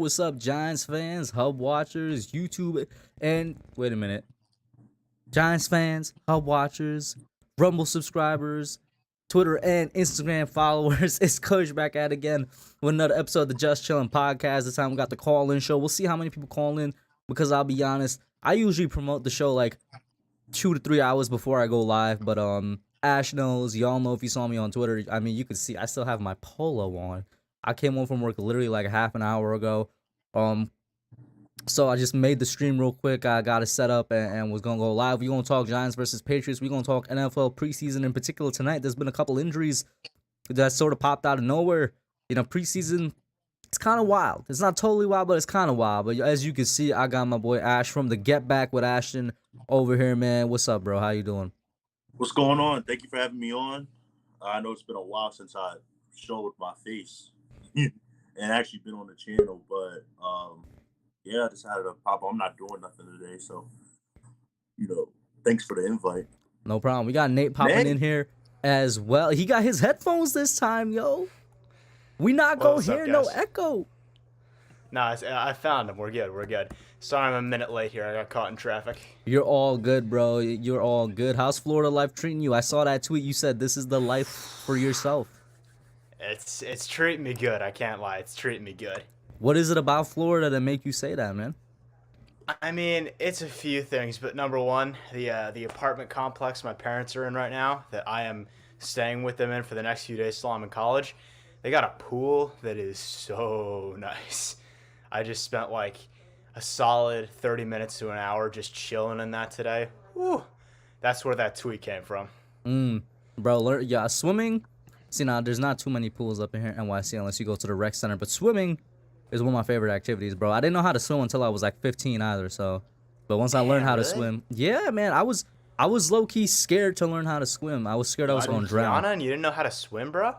what's up, Giants fans, Hub watchers, YouTube, and wait a minute. Giants fans, Hub watchers, Rumble subscribers, Twitter and Instagram followers. It's Kush back at it again with another episode of the Just Chillin podcast. This time we got the call-in show. We'll see how many people call in because I'll be honest, I usually promote the show like 2 to 3 hours before I go live, but Ash knows, y'all know if you saw me on Twitter. I mean, you could see I still have my polo on. I came home from work literally like half an hour ago. So I just made the stream real quick. I got it set up and was gonna go live. We're gonna talk Giants versus Patriots. We're gonna talk NFL preseason in particular tonight. There's been a couple injuries that sort of popped out of nowhere. You know, preseason, it's kind of wild. It's not totally wild, but it's kind of wild. But as you can see, I got my boy Ash from the Get Back with Ashton over here, man. What's up, bro? How you doing? What's going on? Thank you for having me on. I know it's been a while since I showed my face and actually been on the channel, but yeah, I decided to pop on. I'm not doing nothing today, so thanks for the invite. No problem. We got Nate popping in here as well. He got his headphones this time, yo. We not gonna hear no echo. Nah, I found them. We're good. We're good. Sorry, I'm a minute late here. I got caught in traffic. You're all good, bro. You're all good. How's Florida life treating you? I saw that tweet. You said this is the life for yourself. It's treating me good. I can't lie. It's treating me good. What is it about Florida that make you say that, man? I mean, it's a few things, but number one, the apartment complex my parents are in right now that I am staying with them in for the next few days till I'm in college. They got a pool that is so nice. I just spent like a solid 30 minutes to an hour just chilling in that today. Woo. That's where that tweet came from. Bro, yeah, swimming. See, now there's not too many pools up in here in NYC unless you go to the rec center, but swimming is one of my favorite activities, bro. I didn't know how to swim until I was like 15 either, so. But once I learned how to swim, yeah, man, I was low-key scared to learn how to swim. I was scared I was going to drown. And you didn't know how to swim, bro?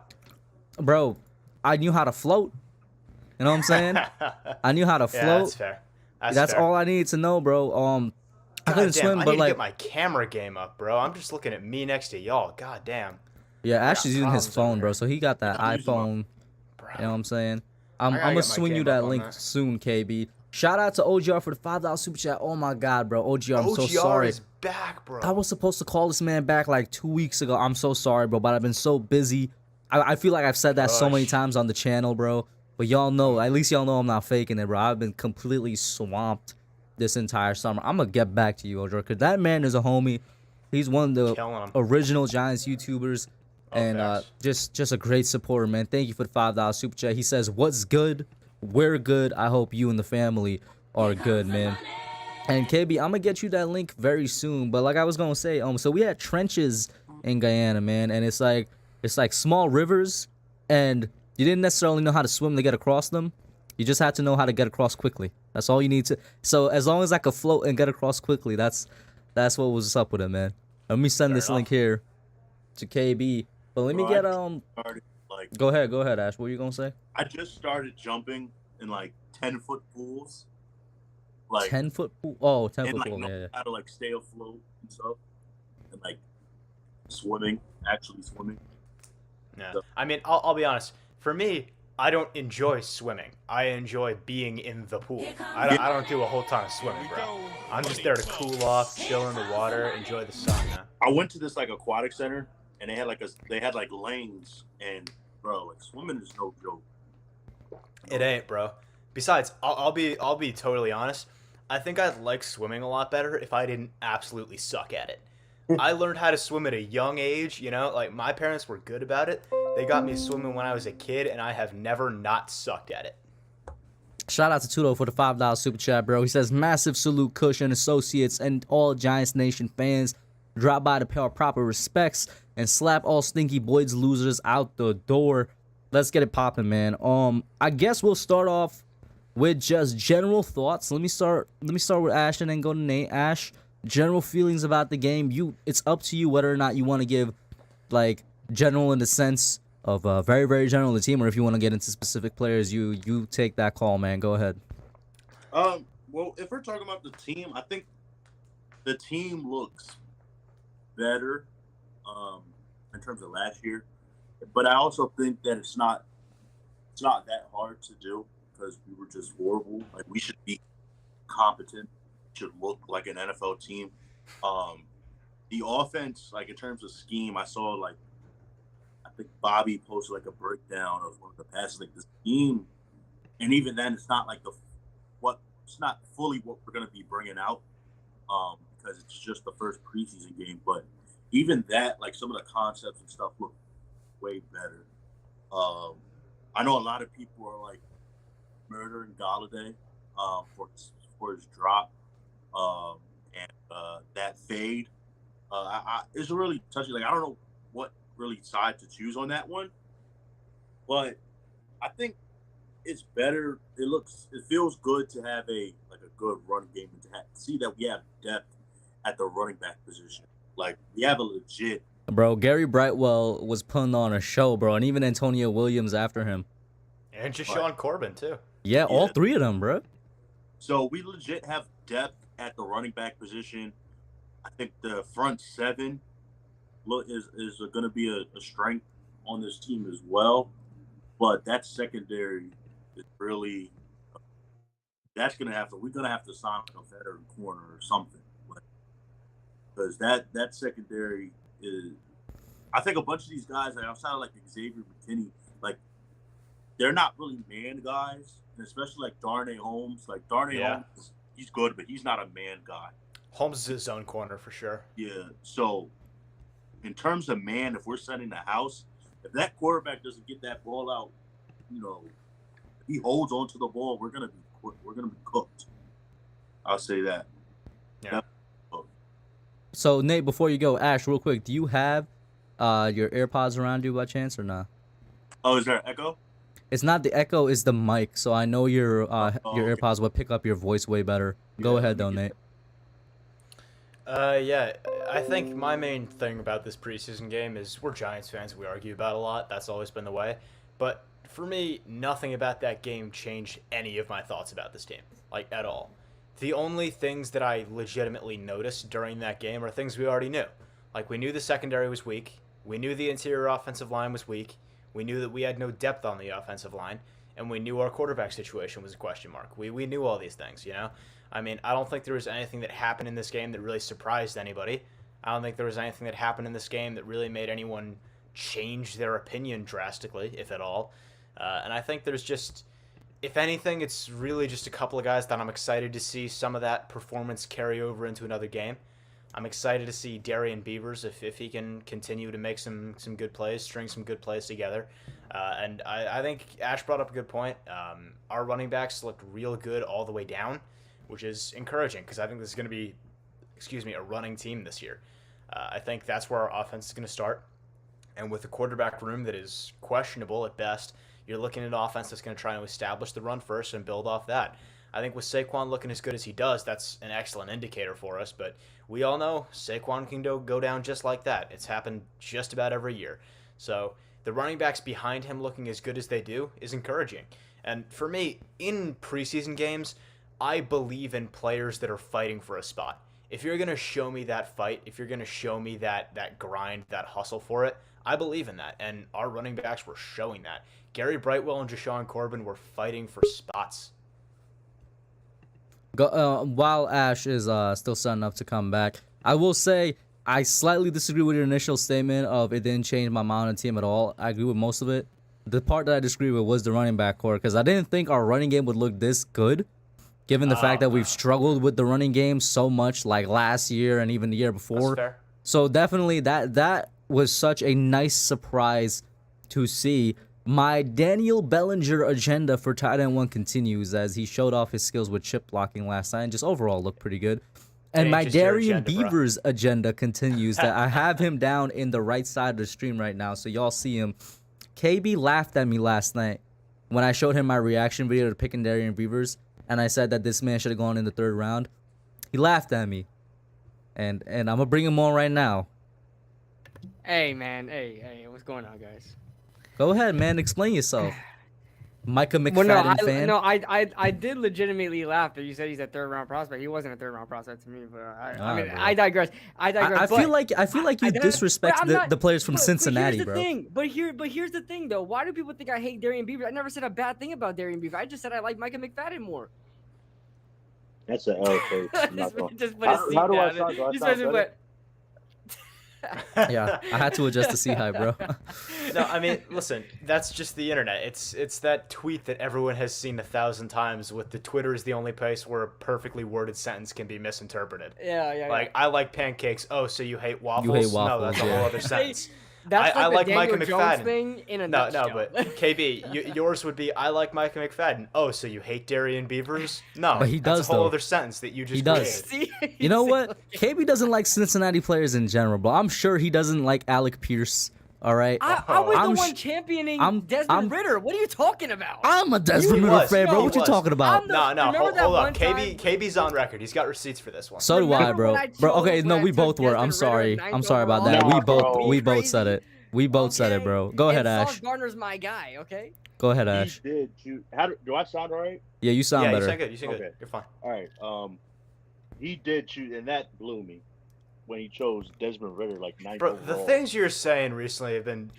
Bro, I knew how to float. You know what I'm saying? I knew how to float. Yeah, that's fair. That's all I needed to know, bro. I couldn't swim, but I need like to get my camera game up, bro. I'm just looking at me next to y'all. God damn. Yeah, Ash is using his phone, bro. So he got that iPhone. You know what I'm saying? I'm gonna swing you that link soon, KB. Shout out to OGR for the $5 super chat. Oh my god, bro. OGR, I'm so sorry. OGR is back, bro. I was supposed to call this man back like 2 weeks ago. I'm so sorry, bro, but I've been so busy. I feel like I've said that so many times on the channel, bro. But y'all know, at least y'all know I'm not faking it, bro. I've been completely swamped this entire summer. I'm gonna get back to you, OGR, because that man is a homie. He's one of the original Giants YouTubers. And just a great supporter, man. Thank you for the $5 super chat. He says, "What's good? We're good. I hope you and the family are good, man." And KB, I'm gonna get you that link very soon. But like I was gonna say, so we had trenches in Guyana, man, and it's like small rivers, and you didn't necessarily know how to swim to get across them. You just had to know how to get across quickly. That's all you need to. So as long as I could float and get across quickly, that's what was up with it, man. Let me send this link here to KB. But let me get Go ahead, Ash. What were you gonna say? I just started jumping in like 10-foot pools. Like 10-foot pool. Oh, 10-foot pool. Yeah. How to like stay afloat and stuff, and like actually swimming. Yeah. So. I mean, I'll be honest. For me, I don't enjoy swimming. I enjoy being in the pool. I don't do a whole ton of swimming, bro. I'm just there to cool off, chill in the water, enjoy the sun. Man. I went to this like aquatic center. And they had like lanes, and bro, like swimming is no joke. It ain't, bro. Besides, I'll be totally honest. I think I'd like swimming a lot better if I didn't absolutely suck at it. I learned how to swim at a young age, you know, like my parents were good about it. They got me swimming when I was a kid, and I have never not sucked at it. Shout out to Tudo for the $5 super chat, bro. He says, "Massive salute, Kush and associates, and all Giants Nation fans. Drop by to pay our proper respects and slap all stinky Boyd's losers out the door." Let's get it popping, man. I guess we'll start off with just general thoughts. Let me start with Ash and then go to Nate. Ash, general feelings about the game. It's up to you whether or not you want to give like general in the sense of very, very general the team, or if you want to get into specific players, you take that call, man. Go ahead. Well, if we're talking about the team, I think the team looks better in terms of last year, but I also think that it's not that hard to do. because we were just horrible. Like we should be competent, should look like an NFL team. The offense, like in terms of scheme, I saw like I think Bobby posted like a breakdown of one of the passes, like the scheme, and even then, it's not like it's not fully what we're gonna be bringing out, because it's just the first preseason game. But even that, like some of the concepts and stuff look way better. Um, I know a lot of people are like murdering Golladay for his drop and that fade. It's really touchy. Like I don't know what really side to choose on that one, but I think it's better. It feels good to have a good running game and to see that we have depth at the running back position. Like we have a legit. Bro, Gary Brightwell was putting on a show, bro, and even Antonio Williams after him. And Jashawn Corbin, too. Yeah, all three of them, bro. So we legit have depth at the running back position. I think the front seven is going to be a strength on this team as well. But that secondary is really we're gonna have to sign a veteran corner or something, because that secondary is. I think a bunch of these guys, like outside of like Xavier McKinney, like they're not really man guys, and especially like Darnay Holmes. Like Darnay Holmes, he's good, but he's not a man guy. Holmes is his zone corner for sure. Yeah. So in terms of man, if we're setting the house, if that quarterback doesn't get that ball out, if he holds onto the ball, we're gonna be cooked. I'll say that. Yeah. So Nate, before you go, Ash, real quick, do you have your AirPods around you by chance or not? Oh, is there an echo? It's not the echo, it's the mic. So I know your AirPods will pick up your voice way better. Go ahead though, Nate. Yeah, I think my main thing about this preseason game is we're Giants fans. We argue about a lot. That's always been the way. But for me, nothing about that game changed any of my thoughts about this team, like at all. The only things that I legitimately noticed during that game are things we already knew. Like we knew the secondary was weak. We knew the interior offensive line was weak. We knew that we had no depth on the offensive line. And we knew our quarterback situation was a question mark. We knew all these things, you know? I mean, I don't think there was anything that happened in this game that really surprised anybody. I don't think there was anything that happened in this game that really made anyone change their opinion drastically, if at all. And I think there's just, if anything, it's really just a couple of guys that I'm excited to see some of that performance carry over into another game. I'm excited to see Darian Beavers if he can continue to make some good plays, string some good plays together. And I think Ash brought up a good point. Our running backs looked real good all the way down, which is encouraging because I think this is going to be, a running team this year. I think that's where our offense is going to start. And with a quarterback room that is questionable at best, you're looking at an offense that's going to try to establish the run first and build off that. I think with Saquon looking as good as he does, that's an excellent indicator for us. But we all know Saquon can go down just like that. It's happened just about every year. So the running backs behind him looking as good as they do is encouraging. And for me, in preseason games, I believe in players that are fighting for a spot. If you're going to show me that fight, if you're going to show me that grind, that hustle for it, I believe in that. And our running backs were showing that. Gary Brightwell and Jashawn Corbin were fighting for spots. While Ash is still setting up to come back, I will say I slightly disagree with your initial statement of it didn't change my mind on the team at all. I agree with most of it. The part that I disagree with was the running back core, because I didn't think our running game would look this good, given the fact that we've struggled with the running game so much, like last year and even the year before. That's fair. So definitely that was such a nice surprise to see. My Daniel Bellinger agenda for tight end 1 continues, as he showed off his skills with chip blocking last night and just overall looked pretty good. And my Darian Beavers agenda continues, that I have him down in the right side of the stream right now, so y'all see him. KB laughed at me last night when I showed him my reaction video to picking Darian Beavers, and I said that this man should have gone in the 3rd round. He laughed at me, and I'm gonna bring him on right now. Hey man, hey, what's going on, guys? Go ahead, man. Explain yourself. Micah Well, McFadden fan. no, I did legitimately laugh that you said he's a third round prospect. He wasn't a third round prospect to me, but I mean, bro. I digress. I digress. I but feel like you disrespect I'm the players from but Cincinnati, here's the bro. thing. But here's the thing, though. Why do people think I hate Darian Beaver? I never said a bad thing about Darian Beaver. I just said I like Micah McFadden more. That's an L, coach. I'm not gonna- Just put a seat How do I down. sound? Do I Just sound put- better? Yeah, I had to adjust the C high, bro. No, I mean, listen, that's just the internet. It's that tweet that everyone has seen 1,000 times with the Twitter is the only place where a perfectly worded sentence can be misinterpreted. Yeah. Like, I like pancakes. Oh, so you hate waffles? You hate No, waffles, that's a yeah. whole other sentence. That's I like like the Micah Daniel Jones McFadden. thing in a No, nutshell. but KB, yours would be I like Micah McFadden. Oh, so you hate Darian Beavers? No, But he does, that's a whole though. other sentence that you just He does. created. See? You know what? KB doesn't like Cincinnati players in general, but I'm sure he doesn't like Alec Pierce. All right. I was I'm the one sh- championing I'm- Desmond I'm- Ritter. What are you talking about? I'm a Desmond He Ritter was. fan, bro. No, What he you was. talking about? I'm No, Remember hold that up. one KB's on record. He's got receipts for this one. So do I, Remember bro. when I Bro, chose okay, no, when I we took both were. I'm Desmond Ritter sorry. at ninth I'm sorry about overall? that. Nah, We both bro. we both said Crazy. it. We both said it, bro. Go ahead, and Ash. Sauce Gardner's my guy. Okay. Go ahead, He Ash. did shoot. Do I sound all right? Yeah, you sound Yeah, better. you sound good. You sound Okay. good. You're fine. All right. He did shoot, and that blew me when he chose Desmond Ritter like ninth Bro, the overall. things you're saying recently have been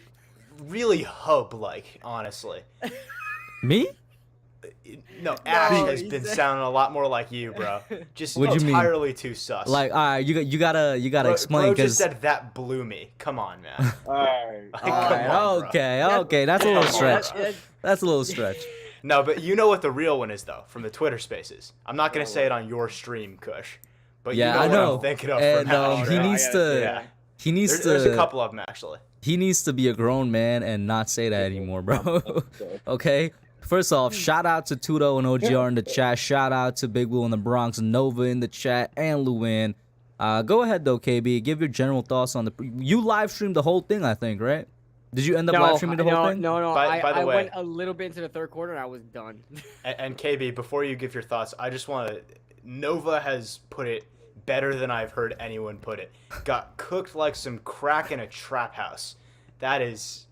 really hub-like, honestly. Me? No, Ash has he been said- sounding a lot more like you, bro. Just What'd you mean? entirely too sus. Like, all right, you gotta bro, explain bro just because. said that blew me. Come on, man. All right. Like, All come right, on, bro. okay, that's a little Come on, stretch. bro. That's a little stretch. No, but you know what the real one is, though, from the Twitter Spaces. I'm not gonna say it on your stream, Kush, but Yeah, you know I what know. I'm thinking of And from Ash, he right? needs to. Yeah. He needs There's a to. couple of them actually. He needs to be a grown man and not say that anymore, bro. Okay. First off, shout out to Tudo and OGR in the chat. Shout out to Big Blue in the Bronx, Nova in the chat, and Luan. Go ahead though, KB. Give your general thoughts on the. You live streamed the whole thing, I think, right? Did you end up live streaming the whole thing? No. By the I way- went a little bit into the third quarter and I was done. And KB, before you give your thoughts, I just want to. Nova has put it better than I've heard anyone put it. Got cooked like some crack in a trap house. That is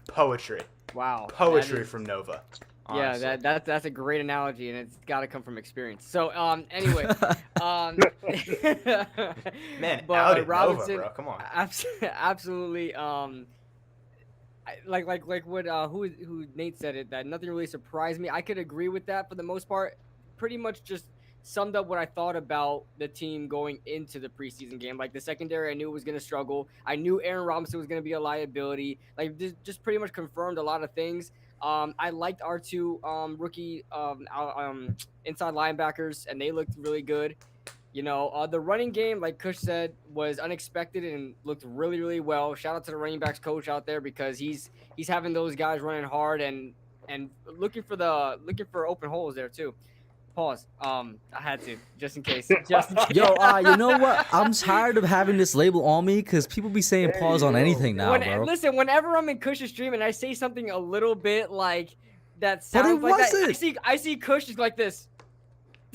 poetry. Wow. Poetry that is- from Nova. Yeah, honestly. that's a great analogy, and it's got to come from experience. So, anyway, Man, but outed Nova, Robinson, bro. Come on. absolutely, like what who Nate said it, that nothing really surprised me. I could agree with that for the most part. Pretty much just summed up what I thought about the team going into the preseason game. Like the secondary, I knew was going to struggle. I knew Aaron Robinson was going to be a liability. Like this just pretty much confirmed a lot of things. I liked our two rookie inside linebackers, and they looked really good. You know, the running game, like Kush said, was unexpected and looked really, really well. Shout out to the running backs coach out there because he's having those guys running hard and looking for open holes there too. Pause. I had to just in case. Just in case. Yo, you know what? I'm tired of having this label on me because people be saying pause on anything now, bro. Listen, whenever I'm in Kush's stream and I say something a little bit like that But it sounds like that, wasn't. I see Kush just like this.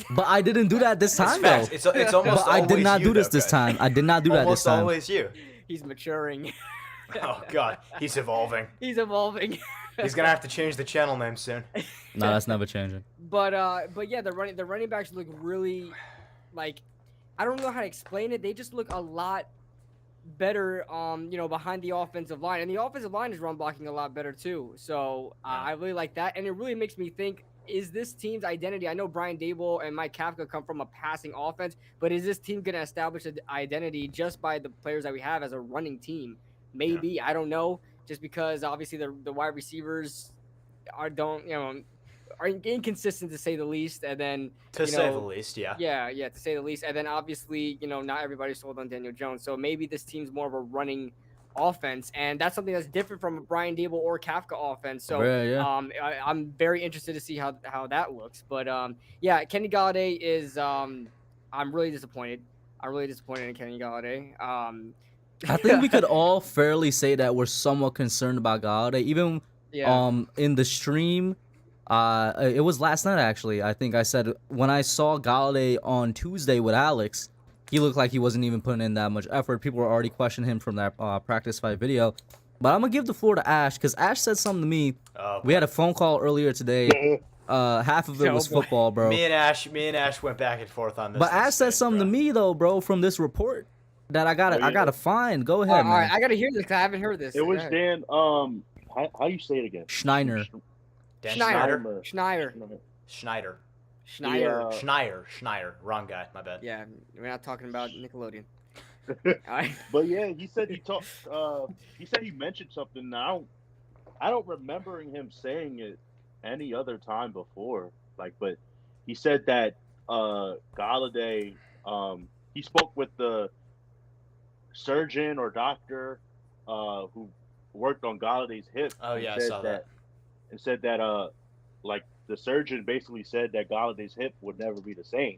But I didn't do that this It's time, though. facts. It's almost But I did always not you, do this though, this Kush. time. I did not do that this Almost time. always you. He's maturing. Oh God, he's evolving. He's evolving. He's gonna have to change the channel name soon. No, that's never changing. But yeah, the running backs look really, like, I don't know how to explain it. They just look a lot better, behind the offensive line, and the offensive line is run blocking a lot better too. So I really like that, and it really makes me think: is this team's identity? I know Brian Dable and Mike Kafka come from a passing offense, but is this team going to establish an identity just by the players that we have as a running team? Maybe, I don't know. Just because obviously the wide receivers are inconsistent to say the least, and then To say the least, yeah. yeah, to say the least, and then obviously not everybody's sold on Daniel Jones, so maybe this team's more of a running offense, and that's something that's different from a Brian Dable or Kafka offense. So Yeah. I'm very interested to see how that looks. But yeah, Kenny Golladay is I'm really disappointed. I'm really disappointed in Kenny Golladay. I think we could all fairly say that we're somewhat concerned about Golladay. Even in the stream, it was last night actually. I think I said when I saw Golladay on Tuesday with Alex, he looked like he wasn't even putting in that much effort. People were already questioning him from that practice fight video. But I'm gonna give the floor to Ash because Ash said something to me. Oh, We had a phone call earlier today. Half of it Oh, was boy. football, bro. me and Ash went back and forth on this. But one Ash said today, something bro. to me though, bro, from this report that I yeah. gotta find. Go ahead, All man. right, I gotta hear this 'cause I haven't heard this. It Go was ahead. Dan. How you say it again? Schneider. Dan Schneider. Schneider. Schneider. Schneider. Schneider. Schneider. Wrong guy. My bad. Yeah, we're not talking about Nickelodeon. All right. But yeah, he said he talked. He said he mentioned something. Now, I don't remember him saying it any other time before. Like, but he said that Golladay. He spoke with the surgeon or doctor who worked on Galladay's hip. Oh and yeah, I said saw that. And said that like the surgeon basically said that Galladay's hip would never be the same,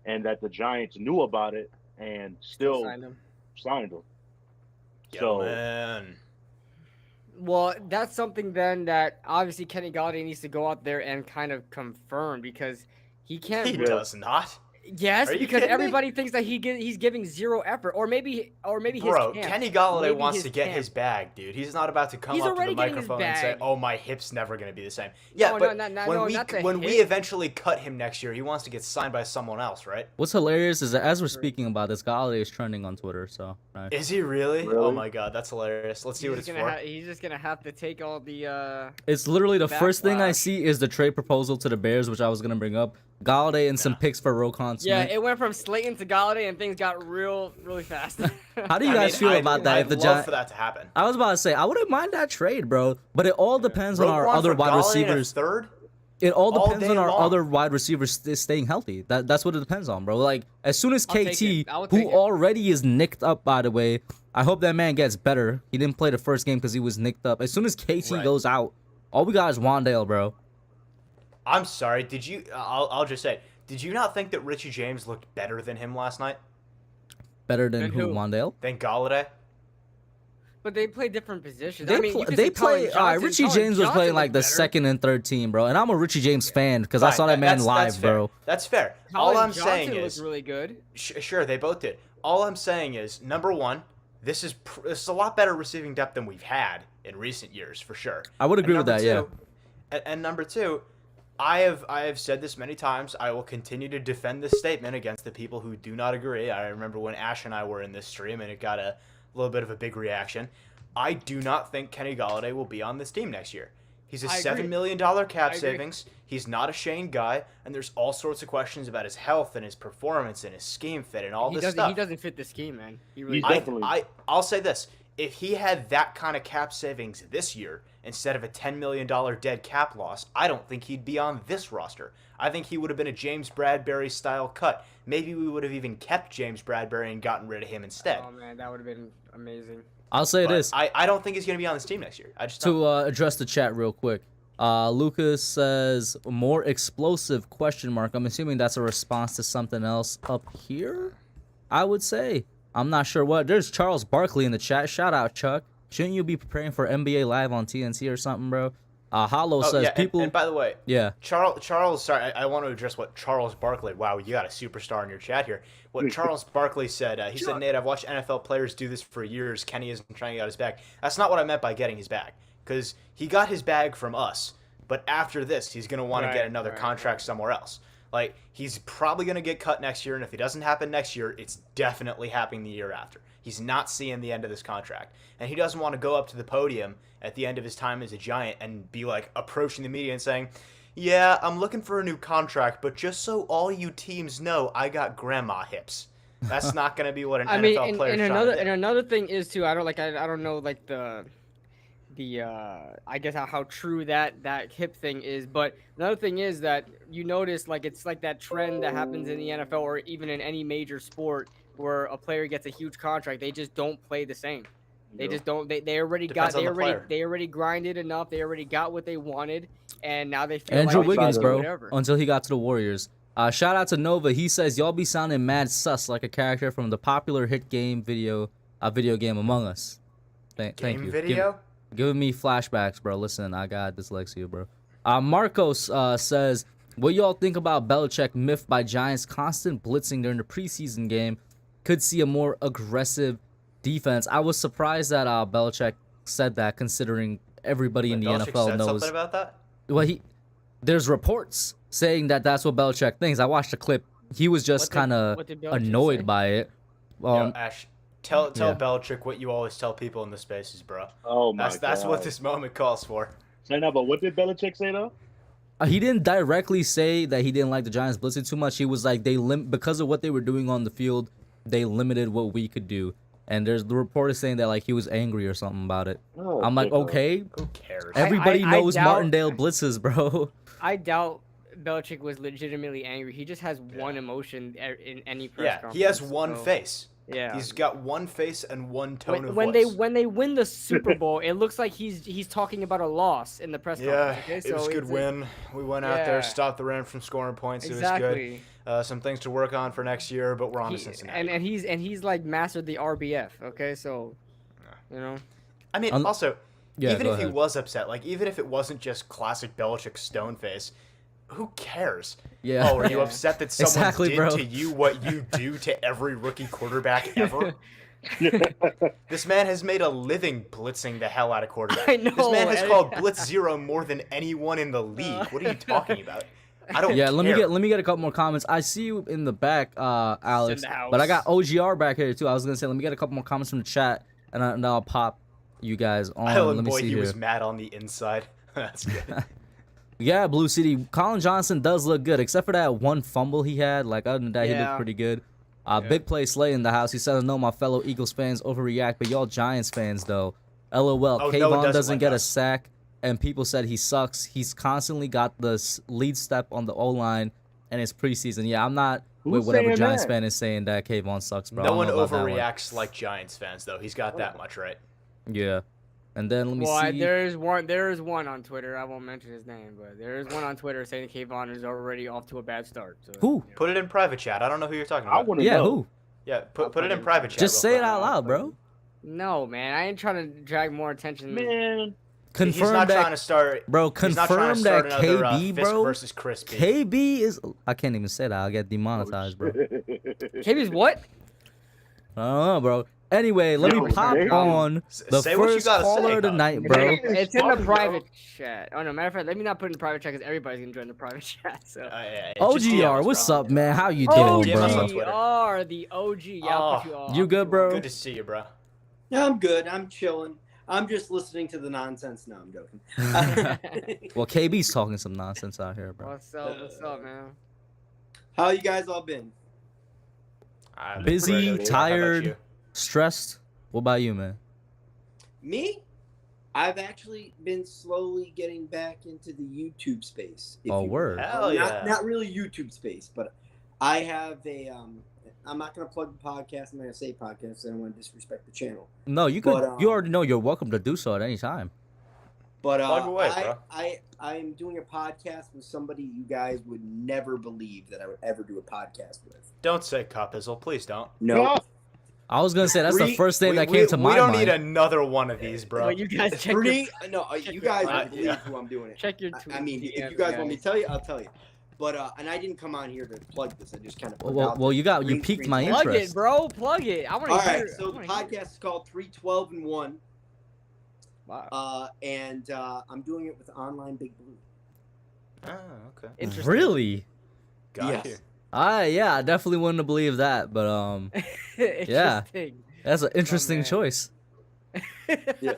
and that the Giants knew about it and still signed him. So Man. Well, that's something then that obviously Kenny Golladay needs to go out there and kind of confirm because he can't. He does not. Yes, Are you because kidding me? everybody thinks that he's giving zero effort, or maybe Bro, his camp. Kenny Golladay Maybe wants his to get camp. his bag, dude. He's not about to come He's up to the already getting his microphone and say, bag. "Oh, my hip's never going to be the same." Yeah, No, but not when we hip. eventually cut him next year, he wants to get signed by someone else, right? What's hilarious is that as we're speaking about this, Golladay is trending on Twitter. So nice. Is he really? Really? Oh my god, that's hilarious. Let's see what it's for. He's just gonna have to take all the. It's literally the first thing I Backlash. see is the trade proposal to the Bears, which I was gonna bring up. Golladay and some picks for Roquan Smith. Yeah, it went from Slayton to Golladay, and things got really fast. How do you guys feel about that? I'd If the love Giants, for that to happen. I was about to say I wouldn't mind that trade, bro. But it all depends on our Roquan other for wide Golladay in a receivers. third? It all all depends day on our long. other wide receivers staying healthy. That's what it depends on, bro. Like as soon as I'll take KT, it. I will who take it. already is nicked up, by the way, I hope that man gets better. He didn't play the first game because he was nicked up. As soon as KT Right. goes out, all we got is wan'dale, bro. I'm sorry. Did you? I'll just say. Did you not think that Richie James looked better than him last night? Better than Than who? who? Wan'dale? Than Galladay? But they play different positions. They I mean, you could they say Colin play. All right, Johnson- Richie Colin James was Johnson playing like looked the better. second and third team, bro. And I'm a Richie James fan because I Fine, saw that man that's live, fair. bro. That's fair. Colin All I'm Johnson saying looked is, really good. sure, they both did. All I'm saying is, number one, this is a lot better receiving depth than we've had in recent years, for sure. I would And agree with number that, yeah. two- And number two, I have said this many times. I will continue to defend this statement against the people who do not agree. I remember when Ash and I were in this stream, and it got a little bit of a big reaction. I do not think Kenny Golladay will be on this team next year. He's a I $7 agree. million cap I agree. savings. He's not a Shane guy, and there's all sorts of questions about his health and his performance and his scheme fit and all He this doesn't. stuff. He doesn't fit the scheme, man. He really. He's doesn't. definitely- I'll say this. If he had that kind of cap savings this year instead of a $10 million dead cap loss, I don't think he'd be on this roster. I think he would have been a James Bradbury style cut. Maybe we would have even kept James Bradbury and gotten rid of him instead. Oh man, that would have been amazing. I'll say But this I don't think he's going to be on this team next year. I just don't. to address the chat real quick. Lucas says more explosive question mark. I'm assuming that's a response to something else up here. I would say. I'm not sure what. There's Charles Barkley in the chat. Shout out, Chuck. Shouldn't you be preparing for NBA Live on TNT or something, bro? Hollow Oh, says yeah, people. and by the way, Yeah. Charles, sorry, I want to address what Charles Barkley. Wow, you got a superstar in your chat here. What Charles Barkley said. He said, "Nate, I've watched NFL players do this for years. Kenny isn't trying to get his bag." That's not what I meant by getting his bag, because he got his bag from us. But after this, he's gonna want to get another contract somewhere else. Like, he's probably gonna get cut next year, and if it doesn't happen next year, it's definitely happening the year after. He's not seeing the end of this contract, and he doesn't want to go up to the podium at the end of his time as a Giant and be like approaching the media and saying, "Yeah, I'm looking for a new contract, but just so all you teams know, I got grandma hips." That's not going to be what an I mean, NFL player and is another trying to do. and another thing is too. I don't know like the I guess how true that hip thing is, but another thing is that you notice like it's like that trend that happens in the NFL or even in any major sport where a player gets a huge contract, they just don't play the same. They just don't. They already Depends got. on the player. They already grinded enough. They already got what they wanted, and now they feel Andrew like they can Wiggins, do bro. whatever. Until he got to the Warriors. Shout out to Nova. He says y'all be sounding mad sus like a character from the popular hit game video game Among Us. Thank Game you. video? Giving me flashbacks, bro. Listen, I got dyslexia, bro. Marcos says, what y'all think about Belichick miffed by Giants' constant blitzing during the preseason game? Could see a more aggressive defense. I was surprised that Belichick said that, considering everybody in the Belichick NFL said knows. something about that. Well, there's reports saying that that's what Belichick thinks. I watched the clip. He was just kind of what did Belichick annoyed say? by it. Yo, Ash, tell yeah. Belichick what you always tell people in the spaces, bro. Oh my god. That's what this moment calls for. I know, but what did Belichick say though? He didn't directly say that he didn't like the Giants blitzing too much. He was like, because of what they were doing on the field, they limited what we could do. And there's the report is saying that like he was angry or something about it. Oh, I'm like, okay, Who cares? everybody I knows doubt- Martindale blitzes, bro. I doubt Belichick was legitimately angry. He just has one emotion in any press conference. he has one so, face. Yeah. He's got one face and one tone of when voice. they win the Super Bowl, it looks like he's talking about a loss in the press Yeah, conference. Okay? it was a good win. We went out there, Yeah. stopped the Rams from scoring points. Exactly. It was good. Some things to work on for next year, but we're on to Cincinnati. And he's like mastered the RBF. Okay, so you know. I mean, Un- also, Yeah, even go if he ahead. was upset, like even if it wasn't just classic Belichick stone face, who cares? Yeah. Oh, are you Yeah. upset that someone Exactly, did bro. to you what you do to every rookie quarterback ever? This man has made a living blitzing the hell out of quarterbacks. I know, This man has and- called blitz zero more than anyone in the league. What are you talking about? I don't Yeah, care. let me get a couple more comments. I see you in the back, Alex, In the but I got house. OGR back here too. I was gonna say let me get a couple more comments from the chat, and I'll pop you guys on. Island Let me boy, see he here. was mad on the inside. That's good. Yeah, Blue City. Colin Johnson does look good, except for that one fumble he had. Like other than that, he looked Yeah. pretty good. Big play Slay in the house. He says, "No, my fellow Eagles fans overreact, but y'all Giants fans though." LOL. Oh, no one Kayvon doesn't doesn't like get a us. sack, and people said he sucks. He's constantly got the lead step on the O line, and it's preseason. Yeah, I'm not with Who's whatever saying Giants that? fan is saying that Kayvon sucks, bro. I No don't one know about that one. overreacts like Giants fans, though. He's got that much right. Yeah, and then let me Well, see. there is one on Twitter. I won't mention his name, but there is one on Twitter saying Kayvon is already off to a bad start. So, Who? Put it in private chat. I don't know who you're talking I about. want to Yeah, know. who? Yeah, put it in private chat. Just real say it quick. out loud, bro. No, man, I ain't trying to drag more attention. Man, He's Confirm not trying that, to start. bro. He's not trying Confirm to start that another, KB, Fisk bro. versus Crispy. KB is. I can't even say that. I'll get demonetized, bro. KB's what? I don't know, bro. Anyway, let Yo, me pop say- on the say what you first gotta caller say, of the dog. night, bro. It's in the Fuck, private chat. Oh no, matter of fact, let me not put in the private chat because everybody's gonna join the private chat. So. Yeah, just DM OGR, us, what's bro. up, man? How you Oh, doing, DM us on bro? Twitter. OGR, the OG. Yeah, I'll put you all. You good, bro? Good to see you, bro. Yeah, I'm good. I'm chilling. I'm just listening to the nonsense. No, I'm joking. Well, KB's talking some nonsense out here, bro. What's up, man? How you guys all been? I'm Busy, pretty good. How about tired. you? Stressed. What about you, man? Me? I've actually been slowly getting back into the YouTube space. if Oh, you will. word. Hell yeah. Not really YouTube space, but I have a. I'm not gonna plug the podcast. I'm gonna say podcast. I don't want to disrespect the channel. No, you could. But, You already know you're welcome to do so at any time. But Plug away, bro. I'm doing a podcast with somebody you guys would never believe that I would ever do a podcast with. Don't say Cupizzle, please don't. No. I was gonna say that's the We- first thing that we, came to my We don't mind. need another one of these, bro. Well, you guys check your, Three? No, check you your guys pod- would believe yeah. who I'm doing it. check your. I mean, if DMs, you guys want me guys. to tell you, I'll tell you. But and I didn't come on here to plug this. I just kind of put it Well, out well, there. you got you Green piqued screen my time. Plug interest. it, bro. Plug it. I want to All hear. right, so I the wanna hear. podcast is called 312 and 1, Wow. and I'm doing it with Online Big Blue. Oh, okay. Interesting. Really? Got Yes. you. Yeah, I definitely wouldn't have believed that, but Interesting. that's an interesting man. choice. Yeah.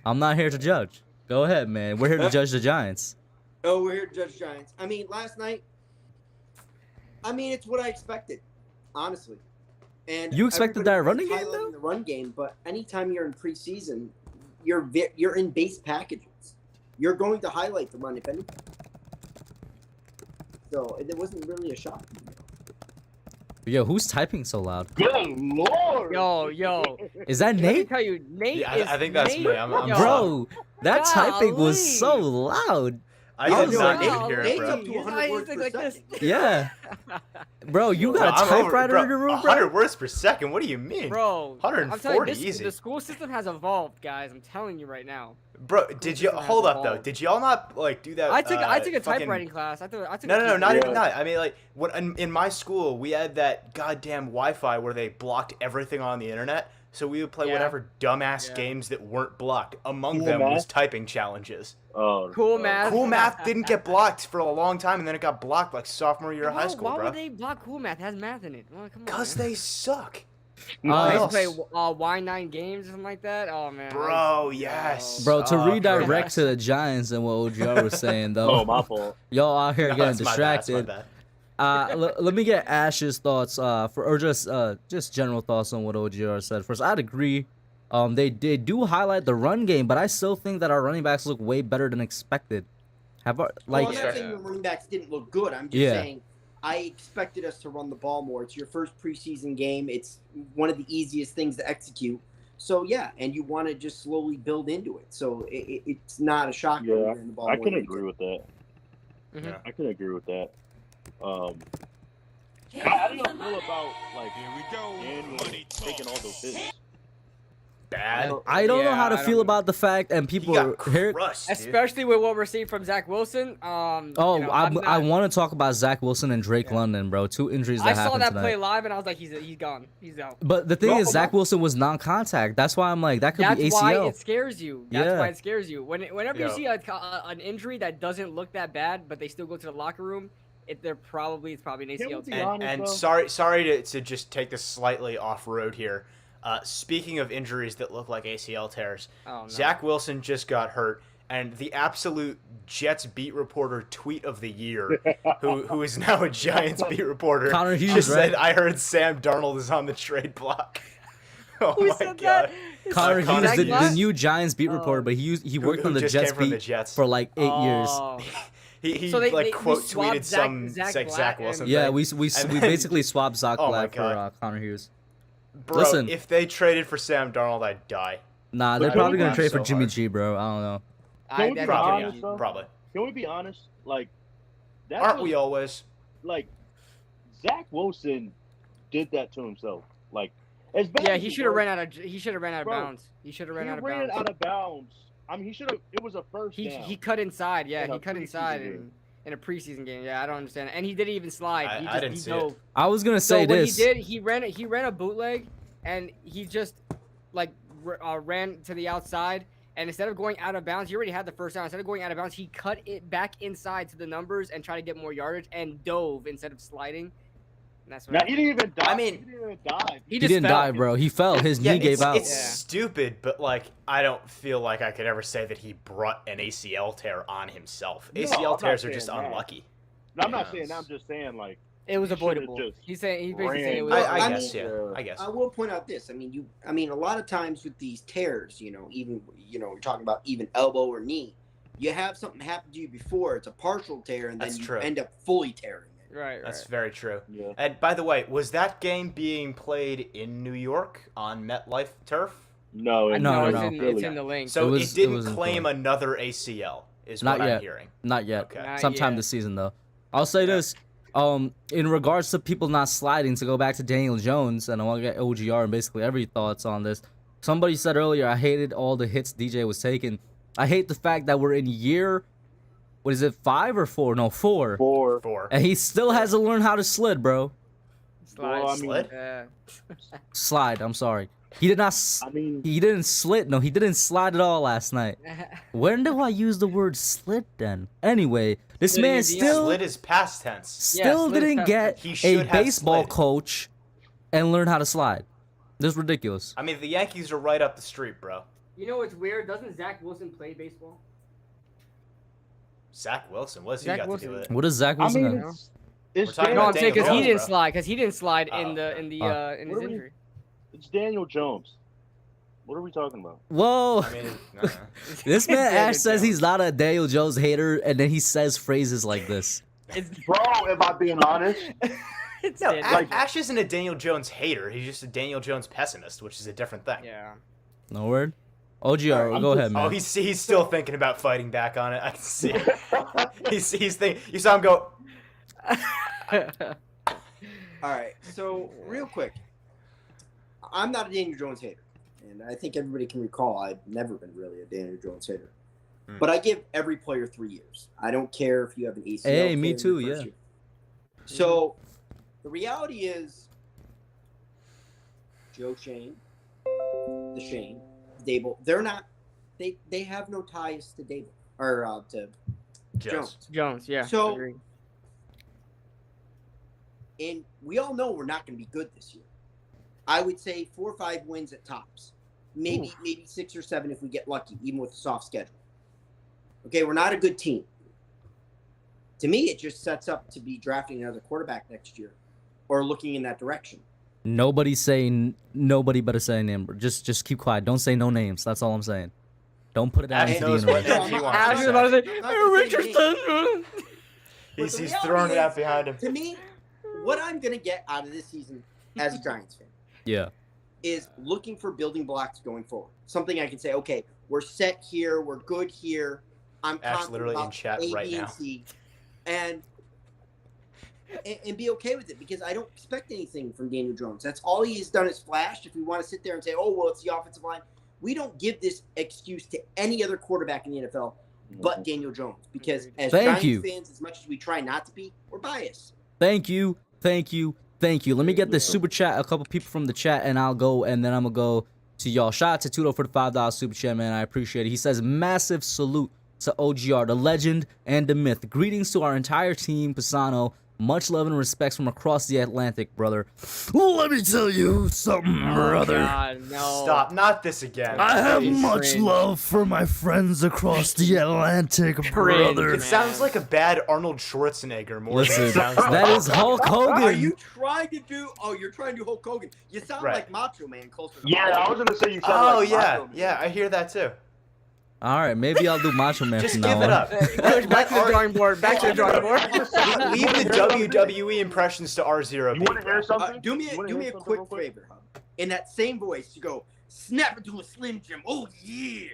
I'm not here to judge. Go ahead, man. We're here to judge the Giants. Oh, we're here to judge Giants. I mean, last night. I mean, it's what I expected, honestly. And You expected everybody that was running game, highlighting though? The run game, but anytime you're in preseason, you're in base packages. You're going to highlight the run, if anything. So it wasn't really a shock. Yo, who's typing so loud? good lord. Yo. Is that Let me Nate? tell you, Nate Yeah, is. I think that's Nate, me. I'm yo, Bro, that typing was golly. so loud. I Oh, did no, not Nate- even hear it, Nate's bro. up to 100 words per like this. second. Yeah. Bro, you got a I'm over- typewriter bro, in your room, 100 bro? words per second. What do you mean? Bro, I'm telling 140 you, easy. the school system has evolved, guys. I'm telling you right now. Bro, did you system has hold up though? evolved. Did y'all not like do that? I took a fucking- typewriting class. I took No, a no, keyboard. not even Yeah. that. I mean, like, what in my school we had that goddamn Wi-Fi where they blocked everything on the internet, so we would play Yeah. whatever dumbass Yeah. games that weren't blocked. Among Cool them was Math? typing challenges. Oh, Cool Math. Cool Math didn't get blocked for a long time, and then it got blocked like sophomore year of high school, Why bro. would they block Cool Math? It has math in it. Well, come on. Cause man. they suck. I used else? to play Y9 games or something like that. Oh man. Bro, yes. Bro, to Oh, redirect correct. to the Giants and what OGR was saying, though. Oh, my fault. Y'all out here No, getting that's my bad, that's my distracted. bad. Let me get Ash's thoughts or just general thoughts on what OGR said first. I'd agree. They do highlight the run game, but I still think that our running backs look way better than expected. Well, Like I'm not saying the running backs didn't look good. I'm just Yeah. saying I expected us to run the ball more. It's your first preseason game. It's one of the easiest things to execute. So yeah, and you want to just slowly build into it. So it's not a shock that Yeah, we're running the ball I more can than we agree did. with that. Mhm. I can agree with that. How do you feel about like Daniel taking all those hits? Bad. I don't know Yeah, how to I don't feel know. about the fact, and He people got here. crushed, dude. Especially with what we're seeing from Zach Wilson. Oh, you know, I'm I not- want to talk about Zach Wilson and Drake Yeah. London, bro. Two injuries I that saw happened that tonight. play live and I was like, he's gone. He's out. But the thing No, is, Zach Wilson was non-contact. That's why I'm like, that could That's be why ACL. it scares you. That's Yeah. why it scares you. Whenever Yo. you see an injury that doesn't look that bad, but they still go to the locker room, it's probably an Can we ACL be tear. honest, And though? sorry to just take this slightly off road here. Speaking of injuries that look like ACL tears, Oh, no. Zach Wilson just got hurt, and the absolute Jets beat reporter tweet of the year, who is now a Giants beat reporter, Connor Hughes, just right? said, "I heard Sam Darnold is on the trade block." Oh Who my said god! that? Connor Connor Hughes, the Hughes. new Giants beat Oh. reporter, but he worked who on the just Jets came from the beat Jets. for like 8 years. Oh. He So they quote swapped tweeted some Zach Zach Black Wilson. and- Yeah, thing. we And we then- basically swapped Zach Oh my Black for God. Connor Hughes. Bro, Listen. if they traded for Sam Darnold, I'd die. Nah, they're But probably can gonna we trade so for Jimmy hard. G, bro. I don't know. Can we be that's Probably, honest, yeah, though? probably. Can we be honest? Like, that Aren't was, we always? like, Zach Wilson did that to himself. Like, as bad Yeah, as he it should have was, ran out of Bro, bounds. He should have ran he out of ran bounds. out of bounds. I mean, he should have. It was a first He down. cut inside. Yeah, In a he cut preseason inside game. in a preseason game. Yeah, I don't understand. And he didn't even slide. I He didn't he see it. dove. I was gonna So say what this. he did, he ran a bootleg, and he just like ran to the outside. And instead of going out of bounds, he already had the first down. Instead of going out of bounds, he cut it back inside to the numbers and tried to get more yardage and dove instead of sliding. And that's what Now he didn't even die. I mean- he didn't even die. He just didn't fell. die, bro. He fell. His Yeah, knee gave out. It's Yeah. stupid, but like I don't feel like I could ever say that he brought an ACL tear on himself. No, I'm ACL not tears are saying just that. unlucky. No, I'm not Yeah. saying that. I'm just saying, like, It was He should've avoidable. just He's basically saying it was. ran. I I guess, mean- yeah. I guess. I will point out this. I mean, a lot of times with these tears, even you're talking about even elbow or knee, you have something happen to you before. It's a partial tear, and then That's you true. end up fully tearing it. Right, That's right. very true. yeah. And by the way, was that game being played in New York on MetLife turf? No, I No, know no, it's, no. in, it's in the link. So was- it didn't it was in claim play. another ACL, is Not what yet. I'm hearing. Not yet. Okay. Not Sometime yet. this season, though. I'll say Yeah. this. In regards to people not sliding, to go back to Daniel Jones, and I want to get OGR and basically every thoughts on this. Somebody said earlier, I hated all the hits DJ was taking. I hate the fact that we're in year, what is it, 5 or 4? No, 4. 4. 4. And he still hasn't learned how to slid, bro. Slide. Well, I mean- Slid? Yeah. Slide, I'm sorry. He did not. I mean, He didn't slit. No, he didn't slide at all last night. When do I use the word slit then? Anyway, this Slitting man your DMs. still Slid is past tense. still slid is didn't past get tense. He a should have baseball slid. coach and learn how to slide. This is ridiculous. I mean, the Yankees are right up the street, bro. You know what's weird? Doesn't Zach Wilson play baseball? Zach Wilson, what's he Zach got to Wilson. do with it? What does Zach I Wilson mean, have? it's We're talking No, about I'm saying because Daniel he Jones, didn't bro. slide. Because he didn't slide Oh, in okay. his What are we- injury. It's Daniel Jones. What are we talking about? Whoa. I mean, no. This man Daniel Ash says Jones. he's not a Daniel Jones hater, and then he says phrases like this. It's, Bro, if I'm being honest, it's No, Daniel. Ash isn't a Daniel Jones hater. He's just a Daniel Jones pessimist, which is a different thing. Yeah. No word? OGR, I'm go just- ahead, man. Oh, he's still thinking about fighting back on it. I can see it. he's thinking. You saw him go. All right. So real quick, I'm not a Daniel Jones hater, and I think everybody can recall I've never been really a Daniel Jones hater. But I give every player 3 years. I don't care if you have an ACL. Hey, me tear too, in your first yeah. year. So the reality is, Joe Shane, the Shane, Dable, they're not. They have no ties to Dable or to Jones. Jones, yeah. So- agreed. And we all know we're not going to be good this year. I would say 4 or 5 wins at tops. Maybe 6 or 7 if we get lucky, even with a soft schedule. Okay, we're not a good team. To me, it just sets up to be drafting another quarterback next year or looking in that direction. Nobody better say a name. Just keep quiet. Don't say no names. That's all I'm saying. Don't put it out Ash into the knows what universe. names he I'm wants I to was say. about to say, I'm not gonna say Richardson. But He's the throwing reality it out is, behind him. To me, what I'm going to get out of this season as a Giants fan Yeah. is looking for building blocks going forward. Something I can say, okay, we're set here, we're good here. I'm Ash confident literally in about chat A, right B, now. and C, and be okay with it because I don't expect anything from Daniel Jones. That's all he has done is flashed. If we want to sit there and say, oh, well, it's the offensive line, we don't give this excuse to any other quarterback in the NFL but Daniel Jones because as Thank Giants you. fans, as much as we try not to be, we're biased. Thank you. Let me get this super chat. A couple people from the chat, and I'll go, and then I'm gonna go to y'all. Shout out to Tudo for the $5 super chat, man. I appreciate it. He says, massive salute to OGR, the legend and the myth. Greetings to our entire team, Pisano. Much love and respects from across the Atlantic, brother. Let me tell you something, brother. God, no. Stop, not this again. I have Cringe. much love for my friends across the Atlantic, brother. It sounds like a bad Arnold Schwarzenegger more than Listen, it sounds like. that is Hulk Hogan. Are you trying to do? Oh, you're trying to do Hulk Hogan. You sound Right. like Macho Man closer. To Yeah, Hulk I Hogan. was gonna say you sound Oh, like yeah. Macho Man. Yeah, I hear that too. All right, maybe I'll do Macho Man Just from give now it on. up. Back to the drawing board. Back to the drawing board. Leave the WWE impressions to R0. You want to hear something? Do me You wanna a hear something quick real quick? favor, Hub. In that same voice, you go snap into a Slim Jim. Oh yeah.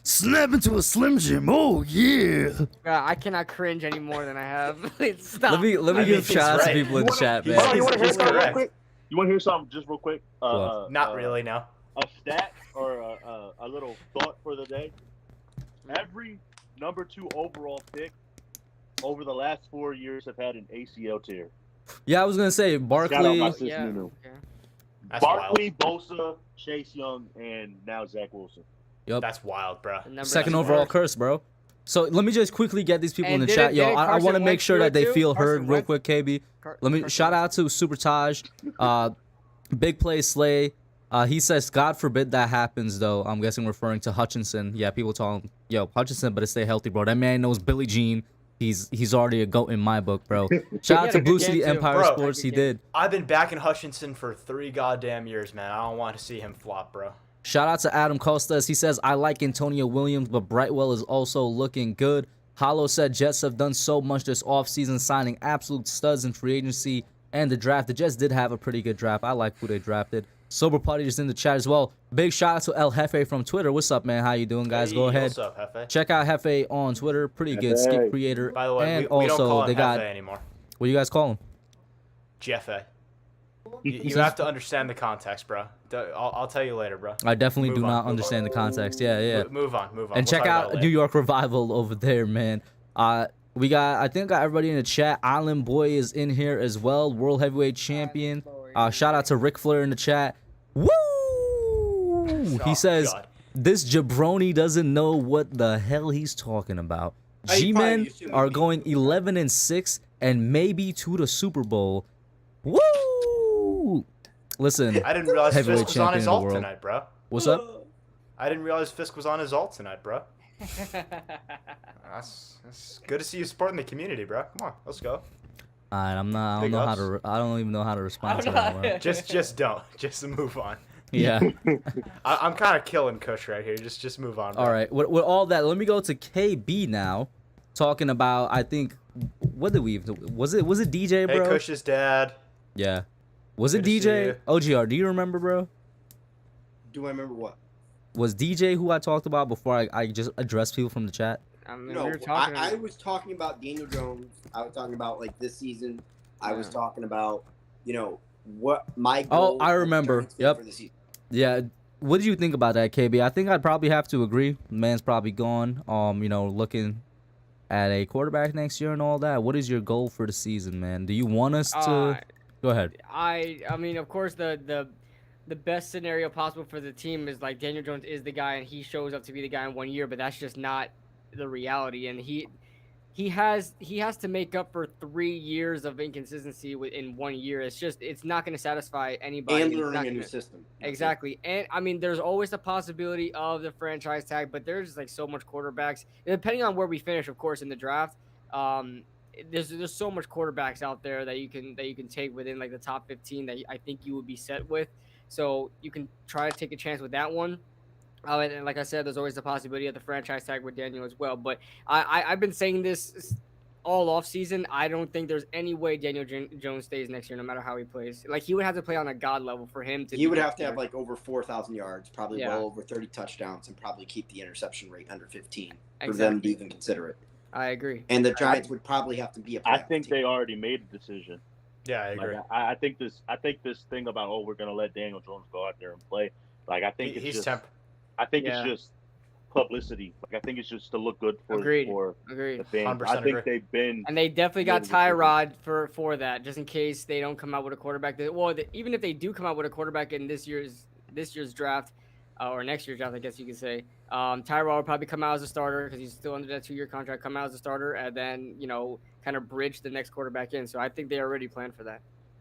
Snap into a Slim Jim. Oh yeah. I cannot cringe any more than I have. Stop. Let me I mean, give he's shout out to right. people in the chat, he's- Hold on, man. you want to hear he's something real correct. quick? You want to hear something just real quick? Not really, no. A stat or a little thought for the day. Every number 2 overall pick over the last 4 years have had an ACL tear. Yeah, I was gonna say Shout out Barkley. my sis Yeah. Nunu. Okay. That's wild. Barkley, Bosa, Chase Young, and now Zach Wilson. That's wild, bro. The number Second two overall first. curse, bro. So let me just quickly get these people And in the didn't- chat, yo. didn't I Carson want to make Wentz sure do that it they too? feel heard Carson real Wentz? quick, KB. Let me Carson shout out to Super Taj, Big Play Slay. He says, God forbid that happens, though. I'm guessing referring to Hutchinson. Yeah, people tell him, yo, Hutchinson better stay healthy, bro. That man knows Billie Jean. He's already a GOAT in my book, bro. Shout out had to a good Blue game, City too. Empire Bro, Sports. He good game. did. I've been backing Hutchinson for 3 goddamn years, man. I don't want to see him flop, bro. Shout out to Adam Costas. He says, I like Antonio Williams, but Brightwell is also looking good. Hollow said, Jets have done so much this offseason, signing absolute studs in free agency and the draft. The Jets did have a pretty good draft. I like who they drafted. Sober Party is in the chat as well. Big shout out to El Jefe from Twitter. What's up, man? How you doing, guys? Hey, Go ahead. What's up, Hefe? Check out Jefe on Twitter. Pretty good Jefe. skit creator. By the way, and we don't also call him they got Hefe anymore. what do you guys call him? Jefe. You have to understand the context, bro. I'll tell you later, bro. I definitely Move do on, not move understand the context. Yeah, yeah. Move on. And We'll check talk about out it New later. York Revival over there, man. I think got everybody in the chat. Island Boy is in here as well. World Heavyweight Champion. Shout out to Ric Flair in the chat. Woo! He Oh, says God. this jabroni doesn't know what the hell he's talking about. Oh, you probably G-men assume are me. going 11-6 and maybe to the Super Bowl. Woo! Listen, I didn't realize Heavyweight Fisk was on champion his of the alt world. tonight, bro. what's up? I didn't realize Fisk was on his alt tonight, bro. That's good to see you supporting the community, bro. Come on, let's go. Alright, I don't Big know how ups. to. I don't even know how to respond I to don't that know. one. Just don't. Just move on. Yeah. I'm kind of killing Kush right here. Just move on. Bro. All right. With all that, let me go to KB now, talking about. I think what did we even? Was it DJ, Hey, bro? Kush's dad. Yeah. Was it Good to see DJ? you. OGR, do you remember, bro? Do I remember what? Was DJ who I talked about before I just addressed people from the chat? I mean, No, we were talking. I was talking about Daniel Jones. I was talking about like this season. I was Yeah. talking about, what my Oh, goal I for the remember. Giants Yep. for the season. Yeah. What did you think about that, KB? I think I'd probably have to agree. The man's probably gone. Looking at a quarterback next year and all that. What is your goal for the season, man? Do you want us to go ahead? I mean, of course, the best scenario possible for the team is like Daniel Jones is the guy and he shows up to be the guy in 1 year, but that's just not the reality. And he has to make up for 3 years of inconsistency in 1 year. It's not going to satisfy anybody. And It's not learning a new gonna- system. That's it. Exactly. And I mean, there's always the possibility of the franchise tag, but there's just like so much quarterbacks. And depending on where we finish, of course, in the draft, there's so much quarterbacks out there that you can take within like the top 15 that I think you would be set with. So you can try to take a chance with that one. And like I said, there's always the possibility of the franchise tag with Daniel as well. But I've been saying this all off season. I don't think there's any way Daniel Jones stays next year, no matter how he plays. Like he would have to play on a god level for him to. He would have to have like over 4,000 yards, probably Yeah. well over 30 touchdowns, and probably keep the interception rate under 15 for Exactly. them to even consider it. I agree. And the Giants would probably have to be a I playoff think team. they already made a decision. Yeah, I agree. Like, I think this thing about we're gonna let Daniel Jones go out there and play. Like I think He's it's just temp. I think Yeah. it's just publicity. Like I think it's just to look good for Agreed. for Agreed. the fans. 100% I think agree. they've been And they definitely got Made a decision. Tyrod for that, just in case they don't come out with a quarterback. Even if they do come out with a quarterback in this year's draft, or next year's draft, I guess you could say, Tyrod will probably come out as a starter because he's still under that 2-year contract. Come out as a starter, and then kind of bridge the next quarterback in. So I think they already planned for that.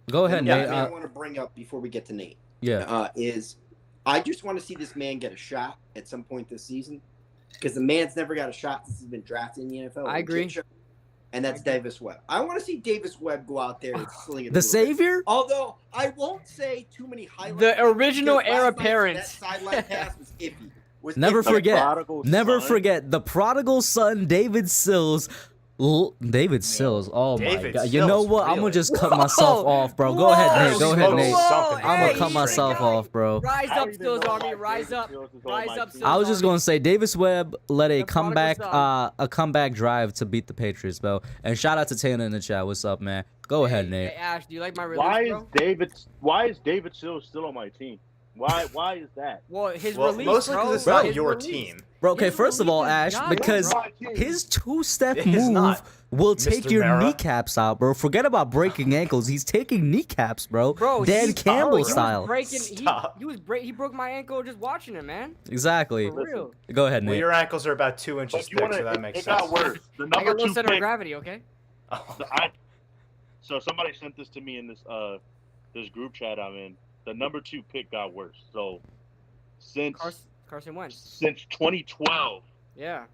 Go ahead, One Nate. thing I want to bring up before we get to Nate Yeah. is I just want to see this man get a shot at some point this season because the man's never got a shot since he's been drafted in the NFL. I agree. And that's Davis Webb. I want to see Davis Webb go out there and sling it. The savior? Although I won't say too many highlights. The original because heir last night, apparent. That sideline pass was iffy. Never The forget. prodigal Never son. forget the prodigal son, David Sills. David Sills. Oh my David god. You know Sills, what? I'm gonna really? just cut myself off, bro. Go ahead, Nate. Go ahead, Whoa, Nate. whoa, I'm gonna hey, cut myself guy. off, bro. Rise I up, don't even Stills know Army. why Rise David up. Sills is on Rise my up, team. Sills I was just Army. gonna say Davis Webb led a The prodigal comeback, son. a comeback drive to beat the Patriots, bro. And shout out to Taylor in the chat. What's up, man? Go ahead, Hey, Nate. Ash, do you like my release, Why bro? is David Sills still on my team? Why is that? Well, his Well, release, mostly bro. because it's Bro, not His your release. team. Bro, okay, His first of all, release is Ash, God, because My team. his two-step It is move not, will Mr. take your Mara. kneecaps out, bro. Forget about breaking ankles. He's taking kneecaps, bro. Bro, Dan he- Campbell he was style. Stop. He broke my ankle just watching him, man. Exactly. For real. Go ahead, Well, Nate. your ankles are about 2 inches But you thick, wanna, so that it, makes it sense. got worse. The I got number a little 2 center of pick. gravity, okay? Oh. So somebody sent this to me in this group chat I'm in. The number 2 pick got worse. So since Carson Wentz. since 2012, Yeah.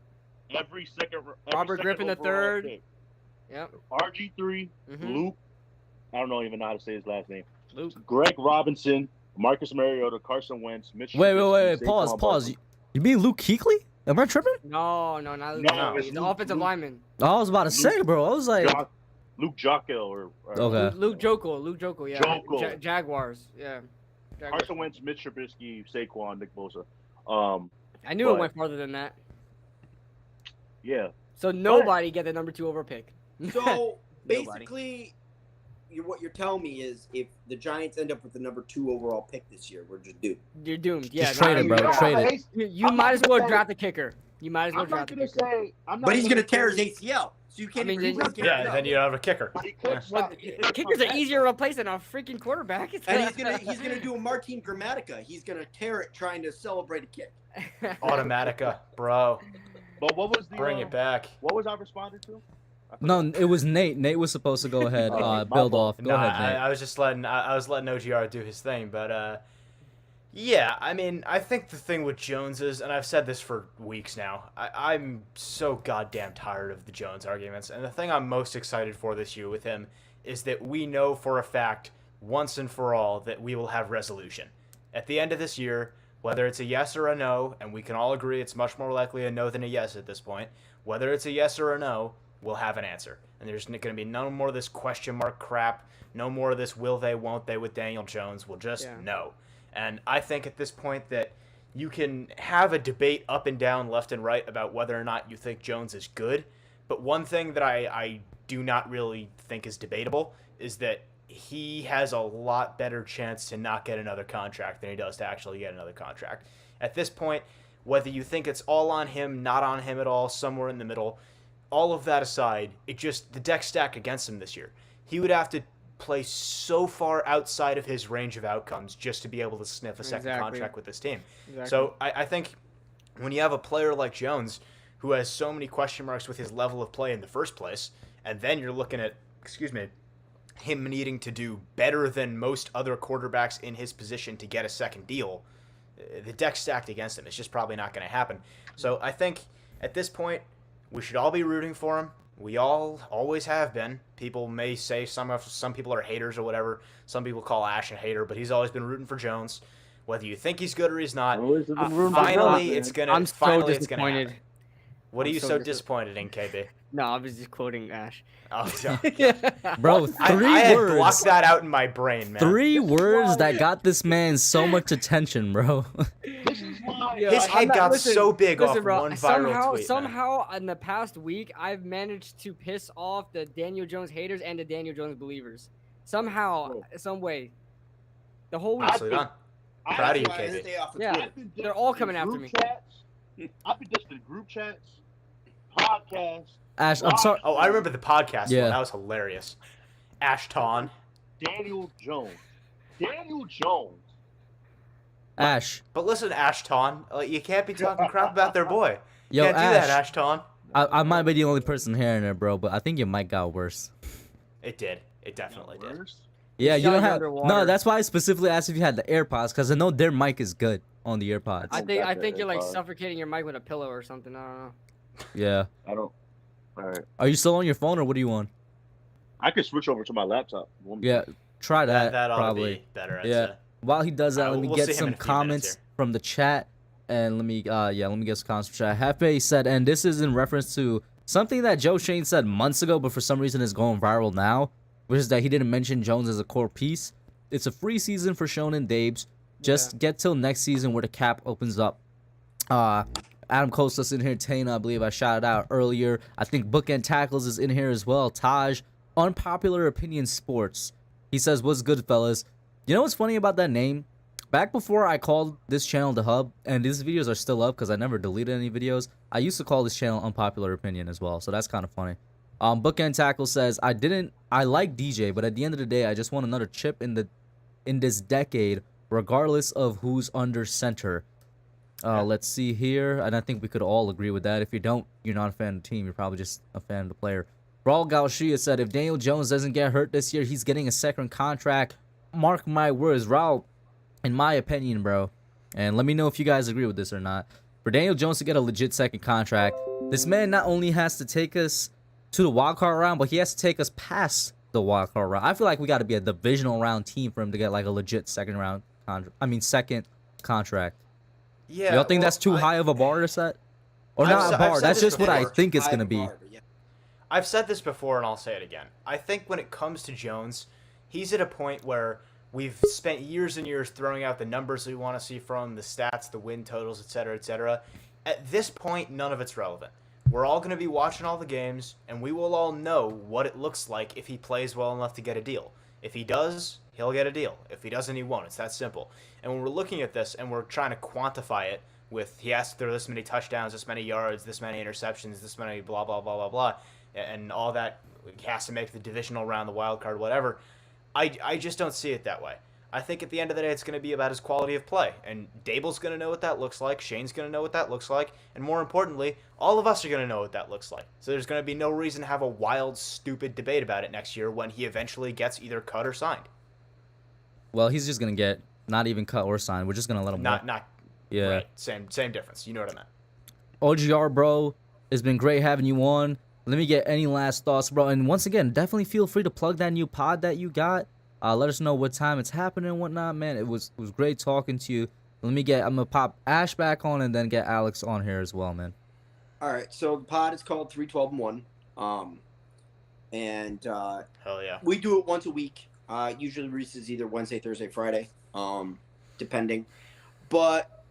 every second Robert Griffin overall III. pick, Yep. RG3, Mhm. Luke. I don't even know how to say his last name. Luke. Greg Robinson, Marcus Mariota, Carson Wentz, Mitch. Wait. Trubisky, Pause. Saquon Pause. Barkley. You mean Luke Kuechly? Am I tripping? No, not Luke. No, No, it's he's the Luke- offensive Luke- lineman. I was about to say, bro. I was like, Luke Jockel or Okay. Luke Jokel, yeah. Jokel. Jaguars, yeah. Jaguars. Carson Wentz, Mitch Trubisky, Saquon, Nick Bosa. I knew it but- went farther than that. Yeah. So nobody get the number 2 over pick. So Nobody. basically, what you're telling me is if the Giants end up with the number 2 overall pick this year, we're just doomed. You're doomed. Yeah. Just trade it, bro. Trade it. You I'm might not as well gonna draft the kicker. You might as well I'm not draft the gonna kicker. say. I'm not But he's going to say- tear his ACL, so you can't I mean, even. then- Yeah, then you don't have a kicker. But he could Yeah. stop- Well, he could kickers come are back. easier to replace than a freaking quarterback. And he's gonna do a Martin Gramatica. He's gonna tear it trying to celebrate a kick. Automatica, bro. But what was the Bring it back. What was I responding to? no, it was Nate. Nate was supposed to go ahead, My build fault. off. Go ahead, Nate. I was just letting I was letting OGR do his thing, but yeah, I mean, I think the thing with Jones is, and I've said this for weeks now, I'm so goddamn tired of the Jones arguments, and the thing I'm most excited for this year with him is that we know for a fact, once and for all, that we will have resolution. At the end of this year, whether it's a yes or a no, and we can all agree it's much more likely a no than a yes at this point, whether it's a yes or a no, we'll have an answer. And there's going to be no more of this question mark crap, no more of this will they, won't they with Daniel Jones. We'll just know. And I think at this point that you can have a debate up and down, left and right about whether or not you think Jones is good. But one thing that I do not really think is debatable is that he has a lot better chance to not get another contract than he does to actually get another contract. At this point, whether you think it's all on him, not on him at all, somewhere in the middle, all of that aside, the deck's stacked against him this year. He would have to play so far outside of his range of outcomes just to be able to sniff a second contract with this team. Exactly. So I think when you have a player like Jones who has so many question marks with his level of play in the first place, and then you're looking at, him needing to do better than most other quarterbacks in his position to get a second deal, the deck's stacked against him. It's just probably not going to happen. So I think at this point, we should all be rooting for him. We all always have been. People may say some people are haters or whatever. Some people call Ash a hater, but he's always been rooting for Jones. Whether you think he's good or he's not, finally it's gonna happen. What are you so disappointed in, KB? No, I was just quoting Ash. Oh, Bro, I had blocked that out in my brain, man. 3 words that got this man so much attention, bro. This is why His head got so big off bro, one viral tweet. Somehow, in the past week, I've managed to piss off the Daniel Jones haters and the Daniel Jones believers. Somehow, some way. The whole week. Nicely done. Proud of you, KB. Yeah, they're all coming after me. I've been just in group chats, podcasts. Ash, I'm sorry. Oh, I remember the podcast Yeah. one. That was hilarious. Ashton. Daniel Jones. Daniel Jones. Ash. But listen, Ashton, you can't be talking crap about their boy. You Yo, can't do Ash. that, Ashton. I might be the only person hearing it, bro, but I think your mic got worse. It did. It definitely did. Yeah, you don't have. Underwater. No, that's why I specifically asked if you had the AirPods, because I know their mic is good on the AirPods. I think you're like suffocating your mic with a pillow or something. I don't know. Yeah. I don't. All right. Are you still on your phone, or what are you on? I could switch over to my laptop. Yeah, try that. That ought probably. to be better. I'd Yeah. say. While he does that, let me we'll see get him some in a few minutes comments here. from the chat, and let me get some comments from chat. Hefe said, and this is in reference to something that Joe Shane said months ago, but for some reason is going viral now, which is that he didn't mention Jones as a core piece. It's a free season for Shonen Dabes. Just get till next season where the cap opens up. Adam Costa's in here. Tana, I believe I shouted out earlier. I think Bookend Tackles is in here as well. Taj, Unpopular Opinion Sports. He says, what's good, fellas? You know what's funny about that name? Back before I called this channel The Hub, and these videos are still up because I never deleted any videos, I used to call this channel Unpopular Opinion as well, so that's kind of funny. Bookend Tackle says, I like DJ, but at the end of the day, I just want another chip in this decade, regardless of who's under center. Let's see here, and I think we could all agree with that. If you don't, you're not a fan of the team. You're probably just a fan of the player. Raul Galshia said, if Daniel Jones doesn't get hurt this year, he's getting a second contract. Mark my words, Raul, in my opinion, bro, and let me know if you guys agree with this or not. For Daniel Jones to get a legit second contract, this man not only has to take us to the wildcard round, but he has to take us past the wildcard round. I feel like we got to be a divisional round team for him to get like a legit second contract. Yeah. Y'all think that's too high of a bar to set? Or not a bar, that's just what I think it's going to be. I've said this before and I'll say it again. I think when it comes to Jones, he's at a point where we've spent years and years throwing out the numbers we want to see from, the stats, the win totals, etc., etc. At this point, none of it's relevant. We're all going to be watching all the games, and we will all know what it looks like if he plays well enough to get a deal. If he does, he'll get a deal. If he doesn't, he won't. It's that simple. And when we're looking at this and we're trying to quantify it with he has to throw this many touchdowns, this many yards, this many interceptions, this many blah, blah, blah, blah, blah, and all that, he has to make the divisional round, the wild card, whatever, I just don't see it that way. I think at the end of the day, it's going to be about his quality of play. And Dable's going to know what that looks like. Shane's going to know what that looks like. And more importantly, all of us are going to know what that looks like. So there's going to be no reason to have a wild, stupid debate about it next year when he eventually gets either cut or signed. Well, he's just going to get not even cut or signed. We're just going to let him Not, yeah. Right. Same difference. You know what I meant. OGR, bro, it's been great having you on. Let me get any last thoughts, bro. And once again, definitely feel free to plug that new pod that you got. Let us know what time it's happening and whatnot, man. It was great talking to you. I'm gonna pop Ash back on and then get Alex on here as well, man. All right, so the pod is called 312 and 1. Hell yeah. We do it once a week. Usually releases either Wednesday, Thursday, Friday, depending. But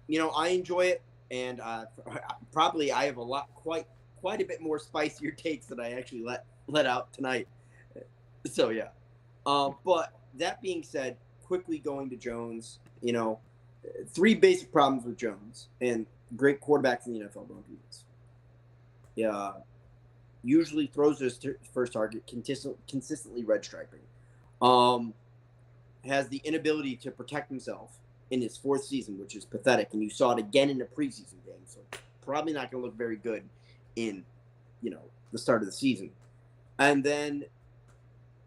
I enjoy it, and probably I have quite a bit more spicier takes that I actually let out tonight. So yeah. But that being said, quickly going to Jones, three basic problems with Jones and great quarterbacks in the NFL don't do this. Yeah, usually throws his first target, consistently red striping. Has the inability to protect himself in his fourth season, which is pathetic, and you saw it again in the preseason game. So probably not going to look very good in, the start of the season. And then,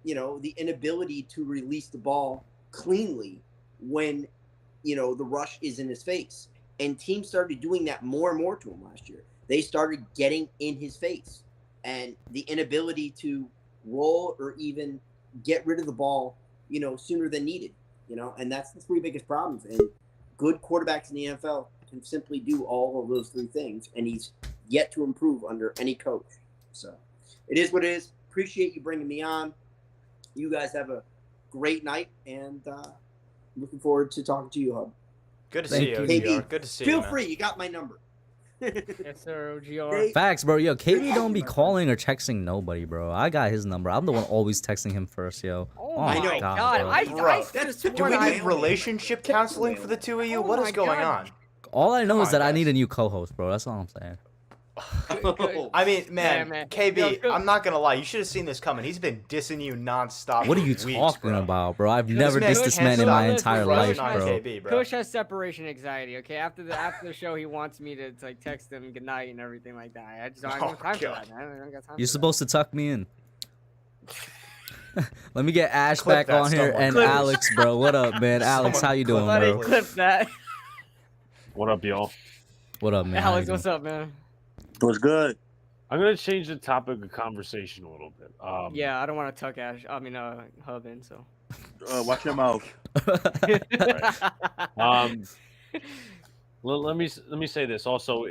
the inability to release the ball cleanly when, the rush is in his face. And teams started doing that more and more to him last year. They started getting in his face. And the inability to roll or even get rid of the ball, sooner than needed, and that's the three biggest problems. And good quarterbacks in the NFL can simply do all of those three things. And he's yet to improve under any coach. So it is what it is. Appreciate you bringing me on. You guys have a great night, and looking forward to talking to you, Hub. Good to Thank see you, you. OGR. KB, Good to see feel you, man. free. You got my number. Yes, sir, OGR. Facts, bro. Yo, KB don't be My calling or texting nobody, bro. I got his number. I'm the one always texting him first, yo. Oh my my God, God. bro. I Bro, that's- Do we I- need relationship counseling for the two of you? Oh What is my going God. on? All I know Come is on, that I guys. need a new co-host, bro. That's all I'm saying. I mean, man, man. KB, Yo, go- I'm not gonna lie. You should have seen this coming. He's been dissing you nonstop. What are for you weeks, talking bro. about, bro? I've This never man dissed this can't man in stop my entire crushing life, on bro. KB, bro. Kush has separation anxiety. Okay, after the show, he wants me to like text him good night and everything like that. I just don't have time for God. that, man. I don't got time. You're for supposed to tuck me in. Let me get Ash Clip back that, on here someone. and Clip it. Alex, bro. What up, man? Alex, Someone how you clip doing, that. that. bro? Buddy, clip that. What up, y'all? What up, man? How Alex, you what's doing? up, man? What's good? I'm gonna change the topic of conversation a little bit. Yeah, I don't want to tuck Hub in. So. Watch your mouth. Let me say this. Also,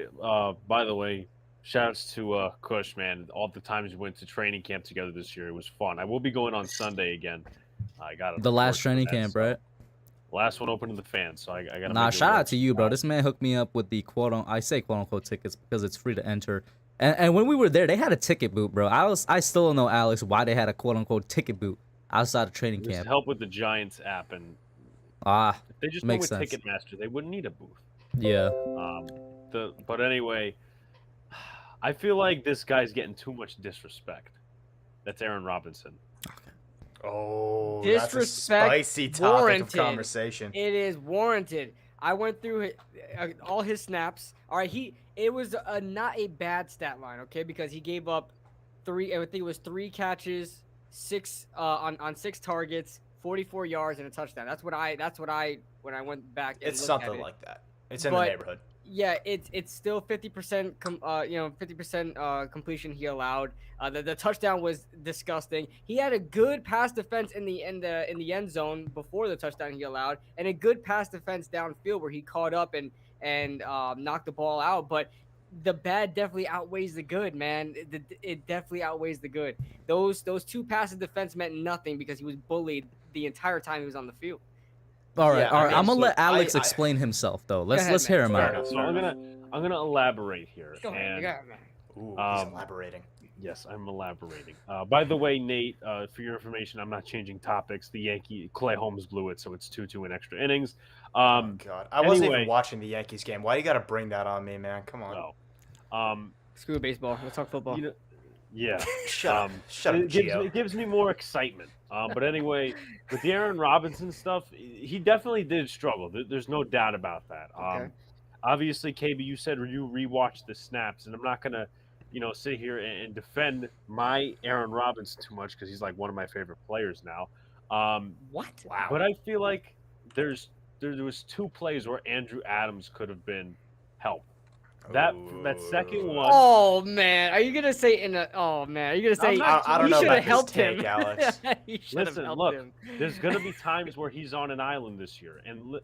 by the way, shouts to Kush, man. All the times we went to training camp together this year, it was fun. I will be going on Sunday again. I got The last training camp, right? Last one open to the fans, so I got to. Nah, shout out to you, bro. This man hooked me up with the quote unquote tickets because it's free to enter. And when we were there, they had a ticket booth, bro. I still don't know, Alex, why they had a quote unquote ticket booth outside of training Just camp. help with the Giants app, and Ah, if they just makes went with sense. Ticketmaster, they wouldn't need a booth. yeah. But anyway, I feel like this guy's getting too much disrespect. That's Aaron Robinson. Oh, Disrespect that's a spicy topic warranted. of conversation. It is warranted. I went through all his snaps. All right, it was not a bad stat line, okay, because he gave up I think it was 3 catches, 6 on 6 targets, 44 yards and a touchdown. That's what I when I went back. And It's looked at something it. like that. It's in the But- neighborhood. Yeah, it's still 50%. 50% completion he allowed. The touchdown was disgusting. He had a good pass defense in the end zone before the touchdown he allowed, and a good pass defense downfield where he caught up and knocked the ball out. But the bad definitely outweighs the good, man. It definitely outweighs the good. Those 2 passes defense meant nothing because he was bullied the entire time he was on the field. All right, Yeah, all I right. mean, I'm gonna so let Alex I- explain himself though. Let's ahead, hear man. him Fair out. enough. So I'm gonna elaborate here. Go ahead, And you got it, man. Ooh, Um, he's elaborating. yes, I'm elaborating. By the way, Nate, for your information, I'm not changing topics. The Clay Holmes blew it, so it's 2-2 in extra innings. Oh God, I wasn't anyway. even watching the Yankees game. Why you got to bring that on me, man? Come on. No. Screw baseball. Let's talk football. You know, yeah. Shut up, it Gio. gives me more excitement. But anyway, with the Aaron Robinson stuff, he definitely did struggle. There's no doubt about that. Okay. Obviously, KB, you said you rewatched the snaps, and I'm not gonna, sit here and defend my Aaron Robinson too much because he's like one of my favorite players now. What? Wow. But I feel like there was 2 plays where Andrew Adams could have been helped. That second one. Oh man, are you gonna say Oh man, are you gonna say? I'm not- I don't you know should about have this helped take, him, Alex. You should have Listen, helped look, him. There's gonna be times where he's on an island this year, and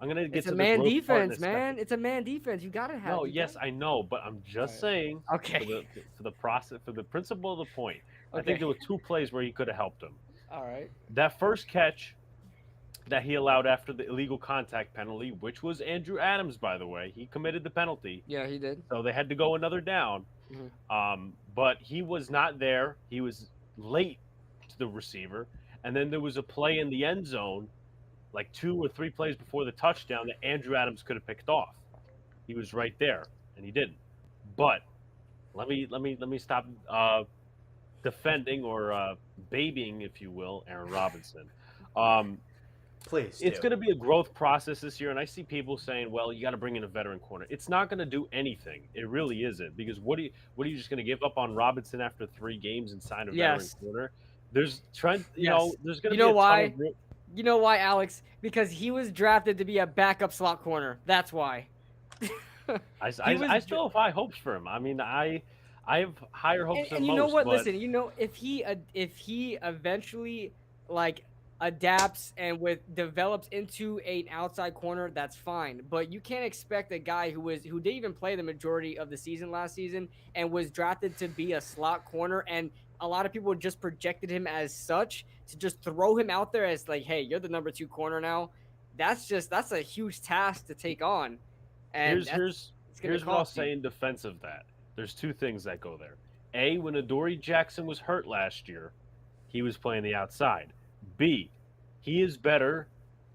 I'm gonna get It's to a the man growth part in defense, a man. second. It's a man defense. You gotta have. No, you yes, gotta- I know, but I'm just saying Okay. for the process, for the principle of the point. I Okay. think there were 2 plays where he could have helped him. All right. That first catch that he allowed after the illegal contact penalty, which was Andrew Adams, by the way, he committed the penalty, Yeah, he did. so they had to go another down. Mhm. But he was not there. He was late to the receiver, and then there was a play in the end zone, like 2 or 3 plays before the touchdown, that Andrew Adams could have picked off. He was right there, and he didn't. But let me stop defending or babying, if you will, Aaron Robinson. Please. It's going to be a growth process this year, and I see people saying, "Well, you got to bring in a veteran corner." It's not going to do anything. It really isn't, because what are you just going to give up on Robinson after 3 games and sign a veteran corner? There's Trent. You know, there's going to be a why? ton of. You know why, Alex? Because he was drafted to be a backup slot corner. That's why. I still have high hopes for him. I mean, I have higher hopes than and you most. know what? But... Listen, you know, if he eventually adapts and develops into an outside corner, that's fine. But you can't expect a guy who didn't even play the majority of the season last season and was drafted to be a slot corner, and a lot of people just projected him as such, to just throw him out there as like, hey, you're the number 2 corner now. That's a huge task to take on. And here's what I'll say in defense of that. There's 2 things that go there. A, when Adoree Jackson was hurt last year, he was playing the outside. B, he is better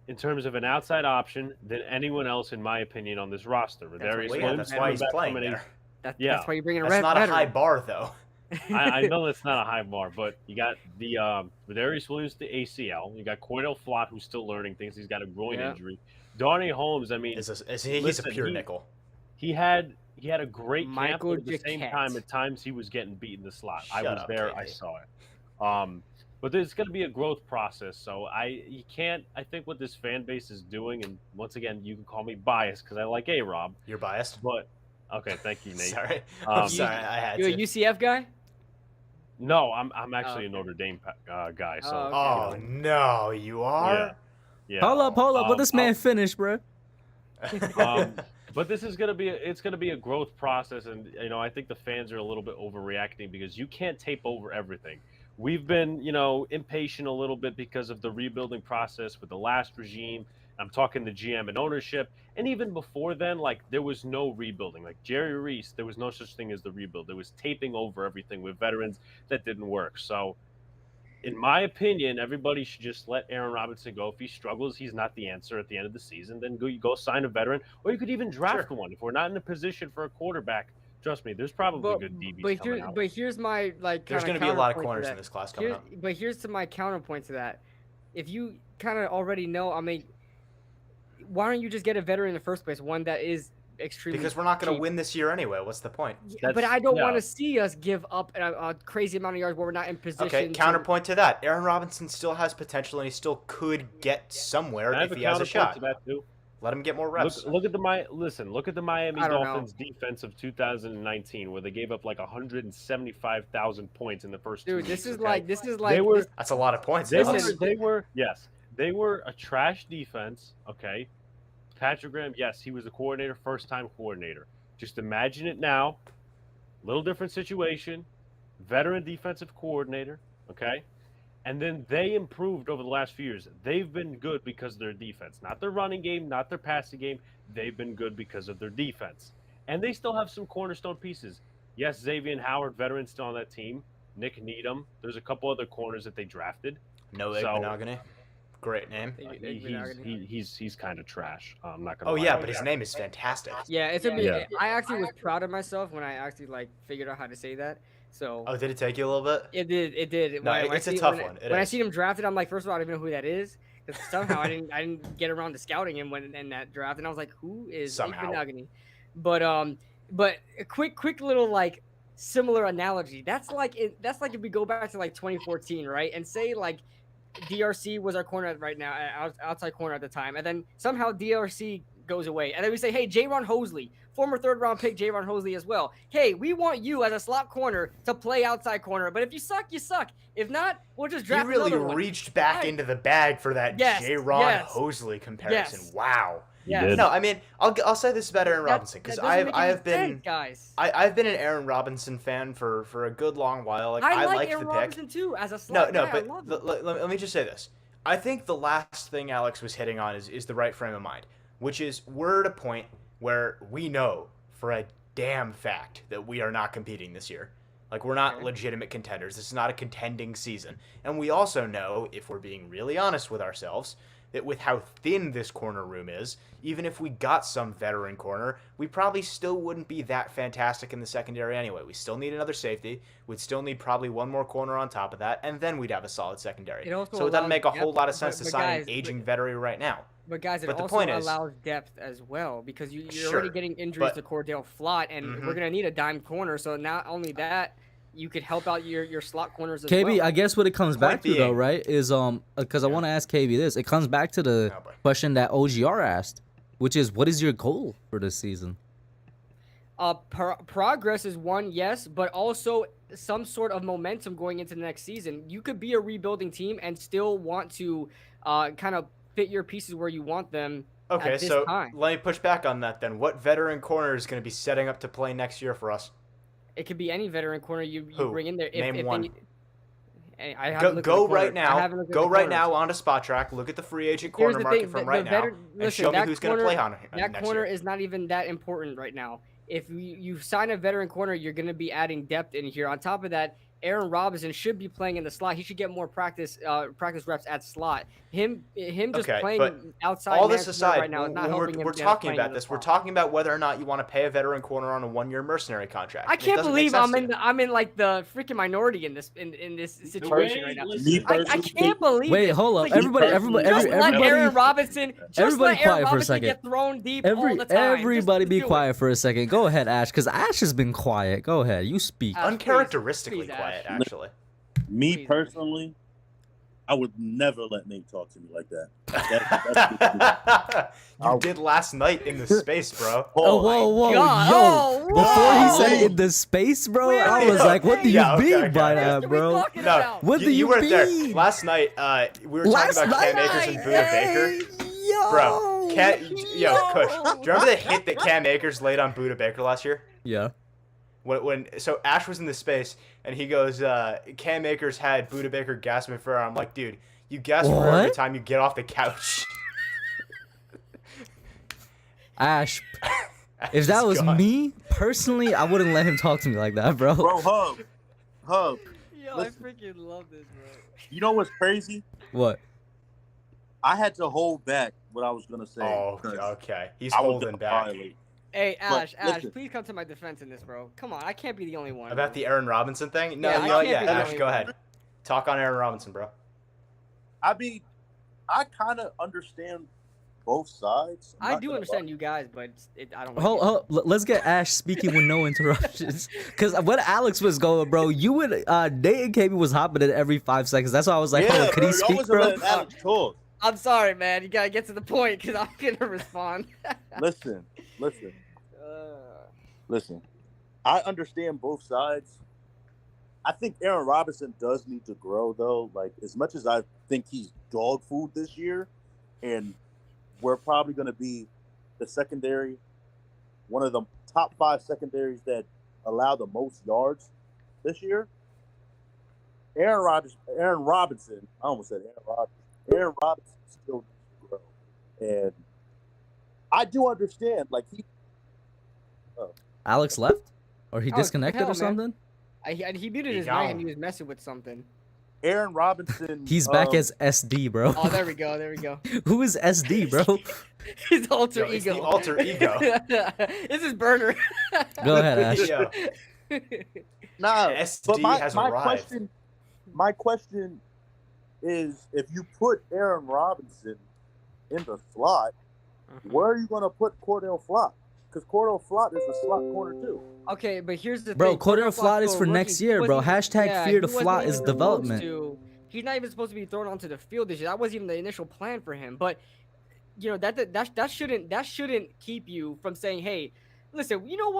in terms of an outside option than anyone else, in my opinion, on this roster. That's why he's playing there. That's why you're bringing a That's not a high bar, though. I know that's not a high bar, but you got the Darius Williams, the ACL. You got Cordell Flott, who's still learning things. He's got a groin injury. Darnay Holmes, I mean, he's a pure nickel. He had a great camp, but at the same Jaquette. time, at times he was getting beat in the slot. Shut I was up, there. KD. I saw it. But there's going to be a growth process. So I think what this fan base is doing, and once again, you can call me biased because I like A-Rob. You're biased? But, okay, thank you, Nate. Sorry. I'm sorry, I had you to. a UCF guy? No, I'm actually a Notre Dame guy. So. Oh, no, you are? Yeah. Hold up. Let this man finish, bro. But this is gonna be a growth process, and I think the fans are a little bit overreacting because you can't tape over everything. We've been impatient a little bit because of the rebuilding process with the last regime. I'm talking the GM and ownership, and even before then, like, there was no rebuilding. Like Jerry Reese, there was no such thing as the rebuild. There was taping over everything with veterans that didn't work. So, in my opinion, everybody should just let Aaron Robinson go. If he struggles, he's not the answer at the end of the season. Then go sign a veteran, or you could even draft one. If we're not in a position for a quarterback, trust me, there's probably good DBs coming out. But here's my There's going to be a lot of corners in this class coming up. But here's my counterpoint to that. If you kind of already know, I mean, why don't you just get a veteran in the first place? One that is extremely because we're not going to cheap. win this year anyway. What's the point? But I don't want to see us give up a crazy amount of yards where we're not in position. Okay, counterpoint to that. Aaron Robinson still has potential, and he still could get somewhere if he has a shot. To that too. Let him get more reps. Look at the Miami Dolphins defense of 2019, where they gave up like 175,000 points in the first 2 weeks. This is like that's a lot of points. They were a trash defense. Okay, Patrick Graham, yes, he was a coordinator, first-time coordinator. Just imagine it now. Little different situation. Veteran defensive coordinator, okay? And then they improved over the last few years. They've been good because of their defense. Not their running game, not their passing game. They've been good because of their defense. And they still have some cornerstone pieces. Yes, Xavier Howard, veteran, still on that team. Nick Needham. There's a couple other corners that they drafted. No Monogany. Great name. He's kind of trash. I'm not gonna. Oh yeah, but his name is fantastic. Yeah, I actually was proud of myself when I actually figured out how to say that. So. Oh, did it take you a little bit? It did. No, it's a tough one. When I see him drafted, I'm like, first of all, I don't even know who that is, because somehow I didn't get around to scouting him in that draft, and I was like, who is Monogany? But a quick little like similar analogy. That's like if we go back to like 2014, right, and say like DRC was our corner right now, outside corner at the time, and then somehow DRC goes away, and then we say, hey, Jaron Hosley, former 3rd-round pick Jaron Hosley as well. Hey, we want you as a slot corner to play outside corner, but if you suck, you suck. If not, we'll just draft another one. You really reached back into the bag for that Jaron Hosley comparison. Yes. Wow. Yes. No, I mean, I'll say this about Aaron Robinson, because I've been an Aaron Robinson fan for a good long while. Like, I like Aaron Robinson too as a slot guy. But let me just say this. I think the last thing Alex was hitting on is the right frame of mind, which is we're at a point where we know for a damn fact that we are not competing this year. Like, we're not Okay. legitimate contenders. This is not a contending season. And we also know, if we're being really honest with ourselves, that with how thin this corner room is, even if we got some veteran corner, we probably still wouldn't be that fantastic in the secondary anyway. We still need another safety. We'd still need probably one more corner on top of that, and then we'd have a solid secondary. It also So it doesn't allows make a depth, whole lot of sense to but sign guys, an aging veteran right now. But guys, it But the also point is- allows depth as well because you're Sure, already getting injuries but- to Cordell Flott, and Mhm. we're gonna need a dime corner. So not only that, you could help out your slot corners as KB, well. I guess what it comes Point back to though, being- right, is because I Yeah. want to ask KB this. It comes back to the Oh, boy. question that OGR asked, which is, what is your goal for this season? Progress is one, yes, but also some sort of momentum going into the next season. You could be a rebuilding team and still want to kind of fit your pieces where you want them. Okay, at this so time. let me push back on that then. What veteran corner is going to be setting up to play next year for us? It could be any veteran corner you Who? bring in there. Name one. I haven't looked at Go the right corners. I now. haven't looked at Go the right corners. now onto Spot Track. Look at the free agent Here's corner the market thing, from the right now, veteran- and listen, show me that who's going to corner- play on That next corner year. is not even that important right now. If you sign a veteran corner, you're going to be adding depth in here. On top of that, Aaron Robinson should be playing in the slot. He should get more practice reps at slot. Him just Okay, playing but outside All this man-to-man aside, right now is not when helping him. we're get talking playing about in the this. We're slot. talking about whether or not you want to pay a veteran corner on a 1-year mercenary contract. I and it can't doesn't make believe sense I'm to in you. I'm in like the freaking minority in this situation right now. Me I personally, can't believe Wait, it. hold up. Like, Everybody, just everybody, let Aaron everybody, Robinson, just everybody let Aaron quiet for a Robinson second. get thrown deep all the time. Everybody Just be do it. quiet for a second. Go ahead, Ash, because Ash has been quiet. Go ahead, you speak. Ash, Uncharacteristically please, quiet, Ash. actually. me Please. personally, I would never let Nate talk to me like that. That's You did last night in the space, bro. Oh, whoa, whoa, God. yo! Oh, Before he whoa. said it in the space, bro, Wait, I wait, was wait. like, "What do you Yeah, okay, mean okay, by okay. that, What are we bro?" talking No, about? What do you weren't there. mean? Last night, we were talking about Cam Akers and Buda Baker. Yo. Bro, Kush, do you remember the hit that Cam Akers laid on Buda Baker last year? Yeah. So Ash was in the space and he goes, Cam Akers had Buda Baker gasping for air. I'm like, dude, you gasp for air every What? time you get off the couch. Ash, Ash if that is was gone. me personally, I wouldn't let him talk to me like that, bro. bro, Hub. Yo, Listen. I freaking love this, bro. You know what's crazy? What? I had to hold back what I was gonna say. Oh, 'cause okay. He's I was holding gonna back. violate. Hey, Ash, listen. please come to my defense in this, bro. Come on, I can't be the only one. About the Aaron Robinson thing? No, Yeah, I you know what? can't Yeah, be the Ash, only go one. ahead. Talk on Aaron Robinson, bro. I mean, I kind of understand both sides. I'm I not do gonna understand you guys, but I don't. Like Hold, it. hold, let's get Ash speaking with no interruptions. Because when Alex was going, bro, you and Nate and KB was hopping in every 5 seconds. That's why I was like, Yeah, hold on, could bro, he y'all speak, wasn't bro? letting Alex talk. I'm sorry, man. You gotta get to the point because I'm gonna respond. Listen. I understand both sides. I think Aaron Robinson does need to grow, though. Like, as much as I think he's dog food this year, and we're probably going to be the secondary, one of the top 5 secondaries that allow the most yards this year. Aaron Robinson, I almost said Aaron Rodgers. Aaron Robinson still needs to grow. And I do understand, like, Alex left? Or he Oh, disconnected hell, or man. something? He muted He his gone. mic and he was messing with something. Aaron Robinson. He's back as SD, bro. Oh, there we go. There we go. Who is SD, bro? His alter Yo, it's ego. the alter ego. This is burner. Go ahead, Ash. Yo, Nah, SD but has arrived. my question is, if you put Aaron Robinson in the slot, where are you going to put Cordell Flott? Because Cordell Flott is a slot corner too. Okay, but here's the Bro, thing. Cordell Flott's Flott is still for a rookie. next He year, bro. wasn't- Hashtag yeah, fear he to wasn't Flott even is supposed development. to- He's not even supposed to be thrown onto the field this year. That wasn't even the initial plan for him. But you know that shouldn't keep you from saying, hey, listen, you know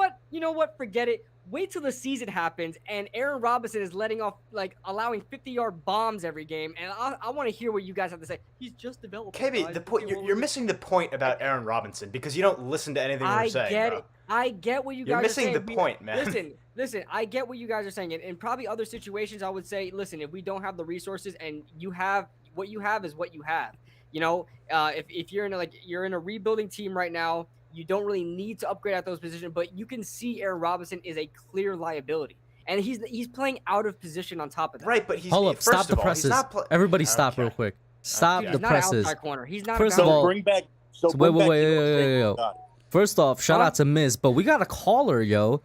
what? Forget it. Wait till the season happens and Aaron Robinson is allowing 50-yard bombs every game, and I want to hear what you guys have to say. He's just developing. KB, guys. the point you're missing the point about Aaron Robinson because you don't listen to anything we're saying. get bro. it. I get what you You're guys missing are saying. the point, man. Listen. I get what you guys are saying, and in probably other situations, I would say, listen, if we don't have the resources and you have what you have is what you have. You know, if you're in a rebuilding team right now, you don't really need to upgrade at those positions, but you can see Aaron Robinson is a clear liability. and he's playing out of position on top of that. Right, but he's Hold up, first stop the of all, he's presses. not pla- Everybody stop Okay. real quick. Stop Dude, the he's not an presses. outside corner. He's not. First a of boundary all- Bring back. So Wait, bring wait, back wait, Euro yo, yo, State. yo, yo. Got it. First off, shout Huh? out to Miz, but we got a caller, yo.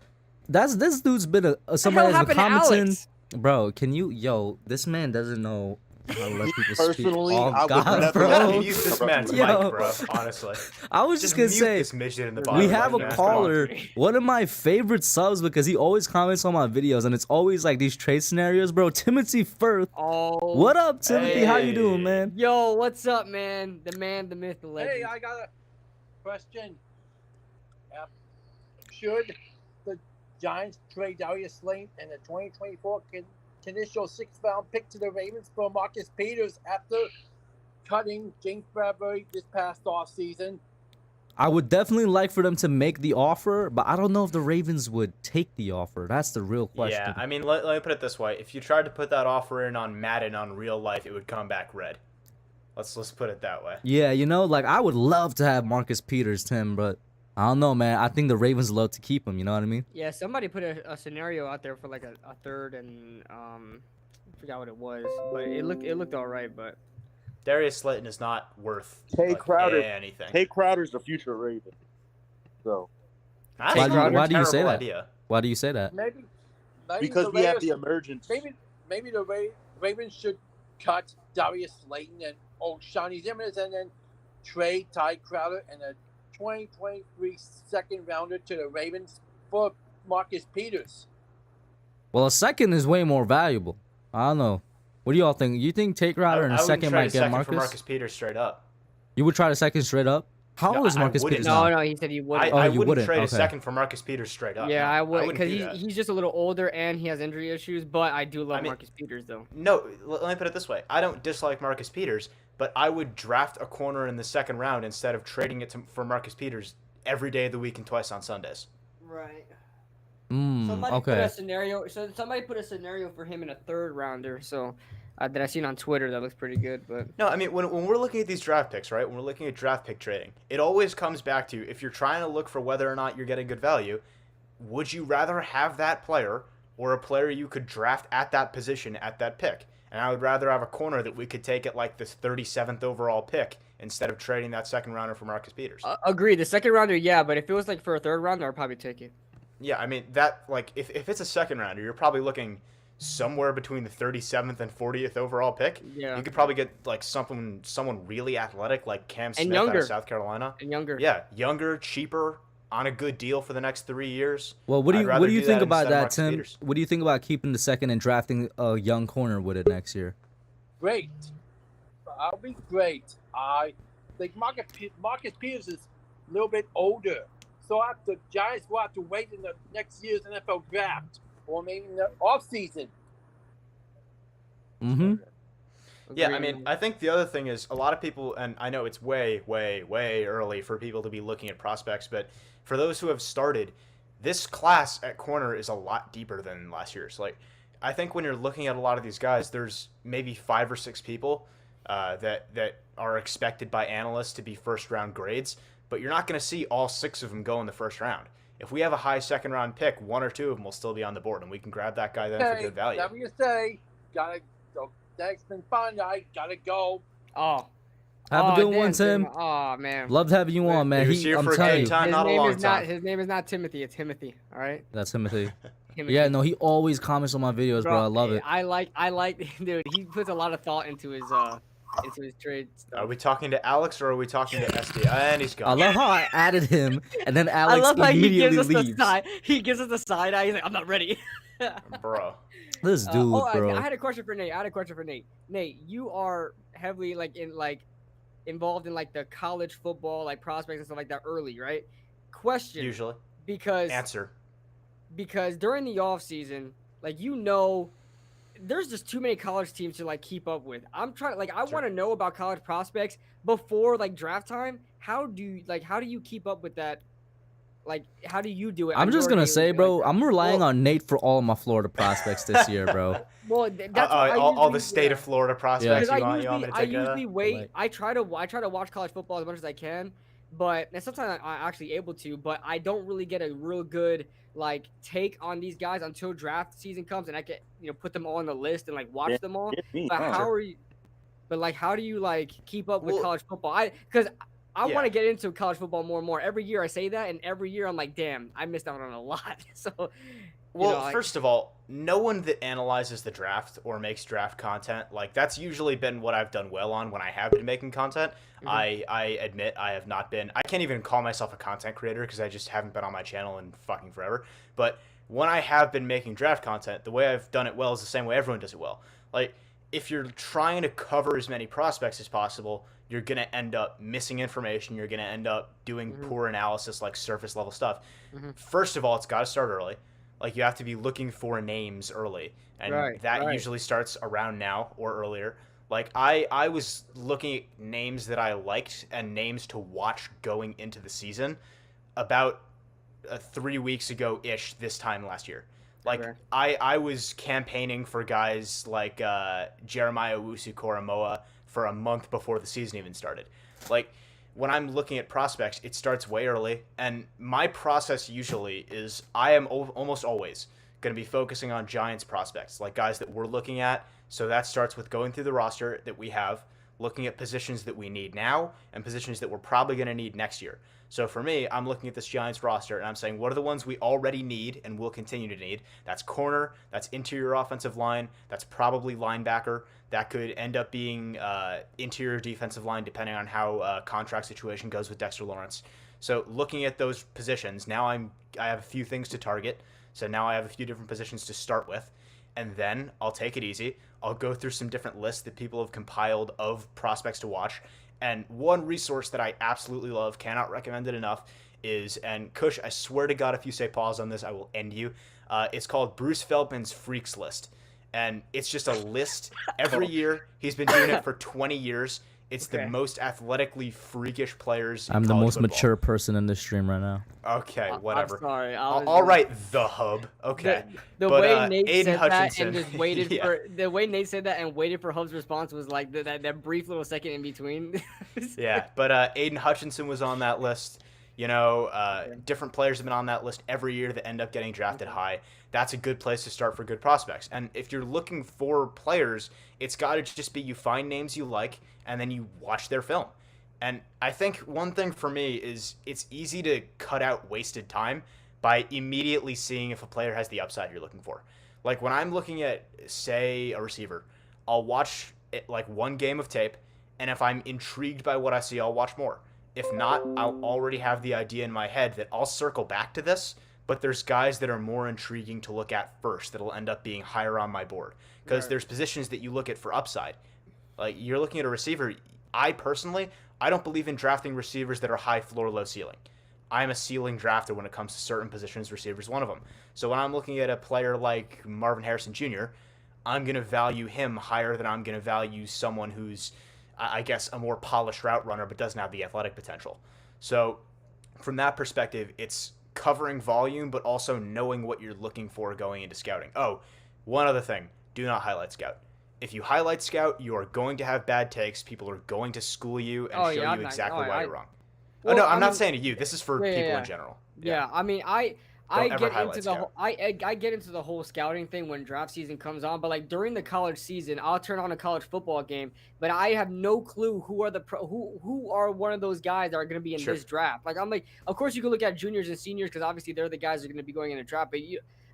This dude's been somebody hell that's been happened to commenting. Alex? Bro, can you, yo? This man doesn't know how to let people speak. Personally, Oh I would God, never You gotta bro. mute this man's Yo. mic, bro. Honestly, I was just gonna mute say. this midget in the bottom We right have a now. caller, one of my favorite subs because he always comments on my videos and it's always like these trade scenarios, bro. Timothy Firth. Oh. What up, Timothy? How you doing, Hey. man? Yo, what's up, man? The man, the myth, the legend. Hey, I got a question. Should the Giants trade Darius Slayton and the 2024 conditional sixth-round pick to the Ravens for Marcus Peters after cutting James Bradbury this past offseason? I would definitely like for them to make the offer, but I don't know if the Ravens would take the offer. That's the real question. Yeah, I mean, let me put it this way: if you tried to put that offer in on Madden on real life, it would come back red. Let's put it that way. Yeah, you know, like I would love to have Marcus Peters, Tim, but I don't know, man. I think the Ravens love to keep him. You know what I mean? Yeah, somebody put a scenario out there for like a third and I forgot what it was, but it looked all right. But Darius Slayton is not worth Tay Crowder. anything. Tay Crowder's the future Raven. So That's Why a do you- why do you say terrible that? idea. Why do you say that? Maybe Because the we have Raiders- the emergence. maybe the Ravens should cut Darius Slayton and Shawnee Zimmers and then trade Ty Crowder and a 2023 second rounder to the Ravens for Marcus Peters. Well, a second is way more valuable. I don't know. What do y'all think? You think Take Crowder and a I wouldn't second trade might a get second Marcus? for Marcus Peters straight up. You would try the second straight up? How No, old is I Marcus wouldn't. Peters no, now? no, he said he wouldn't. Oh, I you wouldn't wouldn't? trade a Okay. second for Marcus Peters straight up. Yeah, No, I would wouldn't because do that. he's just a little older and he has injury issues. But I do love I mean- Marcus Peters though. No, let me put it this way. I don't dislike Marcus Peters, but I would draft a corner in the second round instead of trading it for Marcus Peters every day of the week and twice on Sundays. Right. Mm, Somebody put okay. a scenario. So somebody put a scenario for him in a third rounder. So that I seen on Twitter that looks pretty good. But No, I mean, when we're looking at these draft picks, right? When we're looking at draft pick trading, it always comes back to if you're trying to look for whether or not you're getting good value, would you rather have that player or a player you could draft at that position at that pick? And I would rather have a corner that we could take at like this 37th overall pick instead of trading that second rounder for Marcus Peters. agree. The second rounder, yeah. But if it was like for a third rounder, I'd probably take it. Yeah, I mean, that, like, if it's a second rounder, you're probably looking somewhere between the 37th and 40th overall pick. Yeah. You could probably get, like, someone really athletic, like Cam Smith out younger. of South Carolina. And younger. Yeah, younger, cheaper, on a good deal for the next 3 years. Well, what do I'd you rather what do you do think that about instead of that, Marcus Tim? Peters. What do you think about keeping the second and drafting a young corner with it next year? Great. I'll be great. I think Marcus Peters is a little bit older. So the Giants will have to wait in the next year's NFL draft or maybe in the offseason. Mm-hmm. Yeah, I Agree. mean, I think the other thing is a lot of people, and I know it's way, way, way early for people to be looking at prospects, but for those who have started, this class at corner is a lot deeper than last year's. Like, I think when you're looking at a lot of these guys, there's maybe 5 or 6 people that are expected by analysts to be first round grades, but you're not going to see all 6 of them go in the first round. If we have a high second round pick, 1 or 2 of them will still be on the board, and we can grab that guy then for good value. Whatever you say, gotta go. That's been fun. I gotta go. Oh. Have a Oh, good damn, one, Tim. Oh man. Loved having you on, man. He was here I'm for a telling good you. time, His not a name long is not. time. His name is not Timothy. It's Timothy. All right. That's Timothy. Timothy. Yeah, no, he always comments on my videos, bro. I love it. I like, dude. He puts a lot of thought into his trade stuff. Are we talking to Alex or are we talking to SD? And he's I gone. love how I added him, and then I Alex love how he gives immediately us leaves. the side. He gives us the side eye. He's like, I'm not ready. Bro. This dude, I bro. had a question for Nate. Nate, you are heavily involved in like the college football like prospects and stuff like that early, right? Question. Usually. Because Answer. because during the off season, like there's just too many college teams to like keep up with. I'm trying I want to know about college prospects before like draft time. How do you keep up with that? Like, how do you do it? I'm on just your gonna daily say, thing bro, like that? I'm relying Well- on Nate for all of my Florida prospects this year, bro. Well, that's what I all the usually- state of Florida prospects Because you want me to I take care of? usually wait. I try to watch college football as much as I can, and sometimes I'm actually able to, but I don't really get a real good like take on these guys until draft season comes, and I can put them all on the list and like watch Yeah, them all. yeah, me, But huh? how are you? But like, how do you like keep up with Well, college football? Because I yeah. want to get into college football more and more. Every year I say that, and every year I'm like, damn, I missed out on a lot. So, Well, first of all, no one that analyzes the draft or makes draft content, like that's usually been what I've done well on when I have been making content. I admit I have not been. I can't even call myself a content creator because I just haven't been on my channel in fucking forever. But when I have been making draft content, the way I've done it well is the same way everyone does it well. Like if you're trying to cover as many prospects as possible, you're going to end up missing information. You're going to end up doing poor analysis, like surface level stuff. First of all, it's got to start early. Like you have to be looking for names early, and that usually starts around now or earlier. Like I was looking at names that I liked and names to watch going into the season about 3 weeks ago ish this time last year. Like I was campaigning for guys like Jeremiah Owusu-Koramoah for a month before the season even started. Like when I'm looking at prospects, it starts way early, and my process usually is I am almost always going to be focusing on Giants prospects, like guys that we're looking at. So that starts with going through the roster that we have, looking at positions that we need now and positions that we're probably going to need next year. So for me, I'm looking at this Giants roster and I'm saying, what are the ones we already need and will continue to need? That's corner, that's interior offensive line, that's probably linebacker. That could end up being interior defensive line, depending on how contract situation goes with Dexter Lawrence. So looking at those positions, now I have a few things to target. So now I have a few different positions to start with. And then I'll take it easy. I'll go through some different lists that people have compiled of prospects to watch. And one resource that I absolutely love, cannot recommend it enough, is, and Kush, I swear to God, if you say pause on this, I will end you. It's called Bruce Feldman's Freaks List. And it's just a list every year. He's been doing it for 20 years. It's the most athletically freakish players in I'm the college most football. mature person in this stream right now. Okay, whatever. I'm sorry. All right, the hub. Okay. The But, way Nate Aiden said Hutchinson. that and just waited Yeah. for the way Nate said that and waited for Hub's response was like that brief little second in between. Yeah, but Aiden Hutchinson was on that list. Different players have been on that list every year that end up getting drafted high. That's a good place to start for good prospects. And if you're looking for players, it's got to just be you find names you like and then you watch their film. And I think one thing for me is it's easy to cut out wasted time by immediately seeing if a player has the upside you're looking for. Like when I'm looking at, say, a receiver, I'll watch like one game of tape, and if I'm intrigued by what I see, I'll watch more. If not, I'll already have the idea in my head that I'll circle back to this, but there's guys that are more intriguing to look at first that'll end up being higher on my board. Because there's positions that you look at for upside. Like, you're looking at a receiver. I don't believe in drafting receivers that are high floor, low ceiling. I'm a ceiling drafter when it comes to certain positions. Receivers, one of them. So when I'm looking at a player like Marvin Harrison Jr., I'm going to value him higher than I'm going to value someone who's, I guess, a more polished route runner but doesn't have the athletic potential. So from that perspective, it's covering volume but also knowing what you're looking for going into scouting. Oh, one other thing. Do not highlight scout. If you highlight scout, you are going to have bad takes. People are going to school you and show you exactly why you're wrong. Well, no, I'm not saying to you. This is for people in general. Yeah, I mean, I get into the I get into the whole scouting thing when draft season comes on, but like during the college season, I'll turn on a college football game, but I have no clue who are one of those guys that are going to be in this draft. Like I'm like, of course you can look at juniors and seniors because obviously they're the guys that are going to be going in the draft, but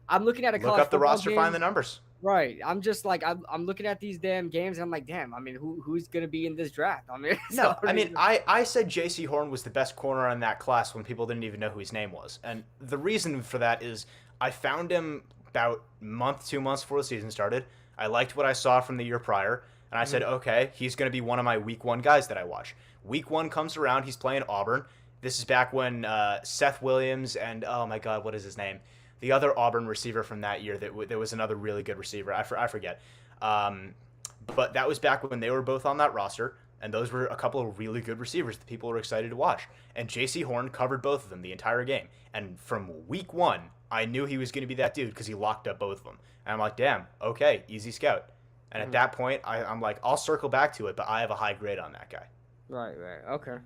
I'm looking at a college look up the roster, game, find the numbers. Right. I'm just like I'm looking at these damn games and I'm like, damn, I mean, who's gonna be in this draft? I mean, no, I mean, I said J.C. Horn was the best corner in that class when people didn't even know who his name was. And the reason for that is I found him about month, 2 months before the season started. I liked what I saw from the year prior. And I said, okay, he's going to be one of my week one guys that I watch. Week one comes around. He's playing Auburn. This is back when Seth Williams and, oh my God, what is his name? The other Auburn receiver from that year, there was another really good receiver. I forget. But that was back when they were both on that roster, and those were a couple of really good receivers that people were excited to watch. And J.C. Horn covered both of them the entire game. And from week one, I knew he was going to be that dude because he locked up both of them. And I'm like, damn, okay, easy scout. And at that point, I'm like, I'll circle back to it, but I have a high grade on that guy. Right, okay.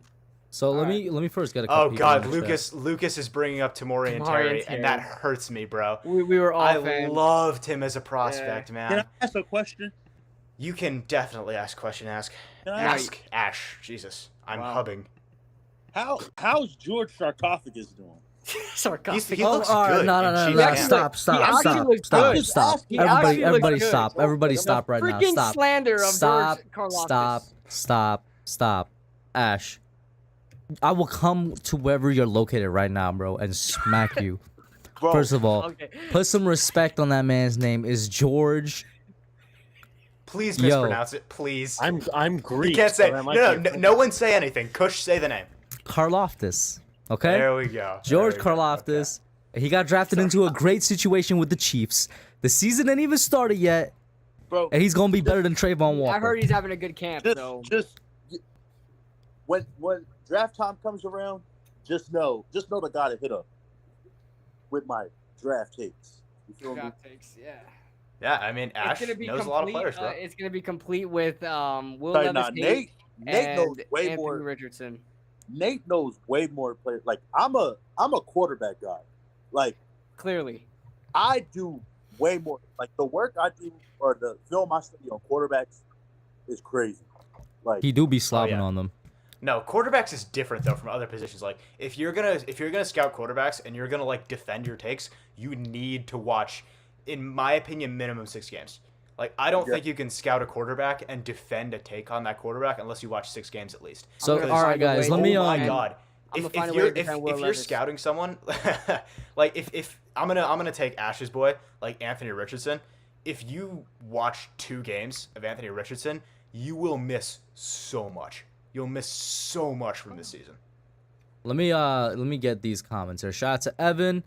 So let Alright. me first get a couple Oh people in God, the chat. Lucas is bringing up Tamori and Tamori Terry, and and that Terry. hurts me, bro. We were all I fans. loved him as a prospect, Can man. I ask a question? You can definitely ask a question. Can I Ask Ash. Jesus, I'm Wow. hubbing. How's George Sarcophagus doing? Sarcastic. He looks all right, good. no, in no, Chiefs no, camp. stop, stop, actually stop, looks stop, good. stop. He Everybody, actually everybody looks good. stop. Everybody stop right now. Freaking Stop. slander of Stop. George Karlaftis. Stop. Ash, I will come to wherever you're located right now, bro, and smack you. Bro, First of all, Okay. put some respect on that man's name. Is George? Please Yo. mispronounce it, please. I'm Greek. You can't say so that might no. be a No one say anything. Kush, say the name. Karlaftis. Okay. There we go. George There we go. Karlaftis. He got drafted into a great situation with the Chiefs. The season ain't even started yet, bro, and he's gonna be better than Trayvon Walker. I heard he's having a good camp, so just when draft time comes around, just know the guy to hit up with my draft takes. You feel me? draft takes, yeah. Yeah, I mean It's Ash gonna be knows complete, a lot of players, bro. it's gonna be complete with Will Sorry, Levis, nah, Nate and knows way Anthony more. Richardson. Nate knows way more players. Like I'm a quarterback guy. Like Clearly, I do way more. Like the work I do or the film I study on quarterbacks is crazy. Like He do be slobbing yeah. on them. No, quarterbacks is different though from other positions. Like if you're gonna scout quarterbacks and you're gonna like defend your takes, you need to watch, in my opinion, minimum 6 games. Like I don't think you can scout a quarterback and defend a take on that quarterback unless you watch 6 games at least. So, gonna all right, find a guys, way let to- me Oh my um, God. I'm If, gonna find if a way you're to defend Will if you're Levis. scouting someone, like if I'm gonna take Ash's boy, like Anthony Richardson. If you watch 2 games of Anthony Richardson, you will miss so much. You'll miss so much from this season. let me get these comments here. Shout out to Evan.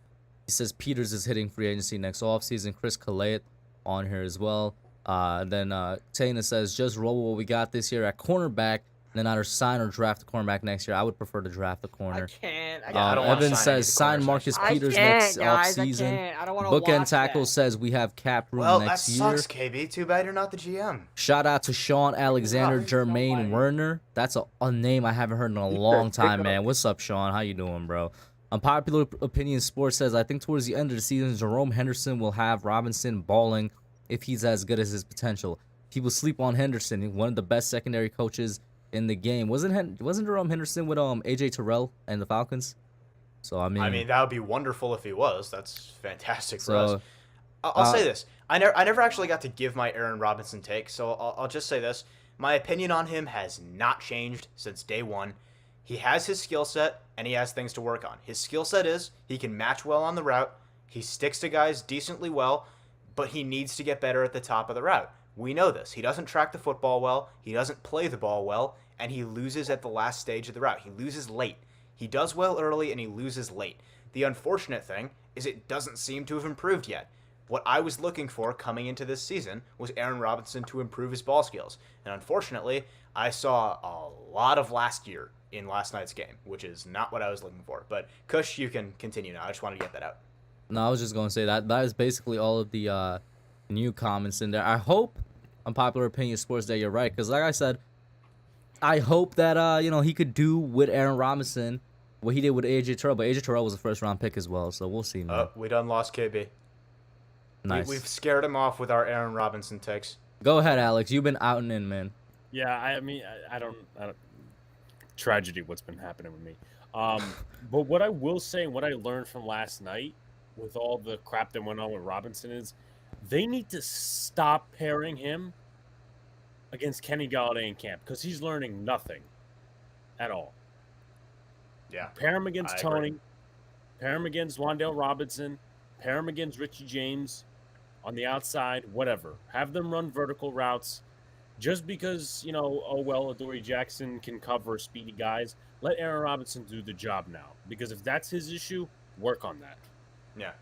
He says Peters is hitting free agency next offseason. Chris Calais on here as well. Then Tana says just roll what we got this year at cornerback. Then either sign or draft a cornerback next year. I would prefer to draft a I corner. can't. I, Yeah, I can't. don't wanna Evan sign any says of the sign corners Marcus next I Peters can't, next guys. I offseason. can't. I don't want to Bookend watch Tackle that. says we have cap room Well, that next year. sucks, KB. Too bad you're not the GM. Shout out to Sean Alexander Right. Jermaine Somebody. Werner. That's a name I haven't heard in a long time, man. What's up, Sean? How you doing, bro? Unpopular opinion sports says I think towards the end of the season, Jerome Henderson will have Robinson balling if he's as good as his potential. People sleep on Henderson, one of the best secondary coaches in the game. Wasn't Jerome Henderson with AJ Terrell and the Falcons? So I mean, that would be wonderful if he was. That's fantastic for So, us. I'll say this: I never actually got to give my Aaron Robinson take, so I'll just say this: my opinion on him has not changed since day one. He has his skill set and he has things to work on. His skill set is he can match well on the route. He sticks to guys decently well, but he needs to get better at the top of the route. We know this. He doesn't track the football well. He doesn't play the ball well, and he loses at the last stage of the route. He loses late. He does well early and he loses late. The unfortunate thing is it doesn't seem to have improved yet. What I was looking for coming into this season was Aaron Robinson to improve his ball skills. And unfortunately, I saw a lot of last year in last night's game, which is not what I was looking for. But Kush, you can continue now. I just wanted to get that out. no, I was just gonna say that is basically all of the new comments in there. I hope Unpopular Opinion Sports that you're right, because like I said, I hope that he could do with Aaron Robinson what he did with AJ Terrell, but AJ Terrell was a first round pick as well, so we'll see, man. We done lost KB. Nice. We've scared him off with our Aaron Robinson takes. Go ahead, Alex. You've been out and in, man. Yeah, I mean, I don't. Tragedy, what's been happening with me. But what I will say, and what I learned from last night, with all the crap that went on with Robinson, is they need to stop pairing him against Kenny Golladay in camp because he's learning nothing at all. Yeah. Pair him against I Tony. agree. Pair him against Wan'dale Robinson. Pair him against Richie James on the outside, whatever. Have them run vertical routes. Just because, Adoree Jackson can cover speedy guys, let Aaron Robinson do the job now. Because if that's his issue, work on that. Yeah.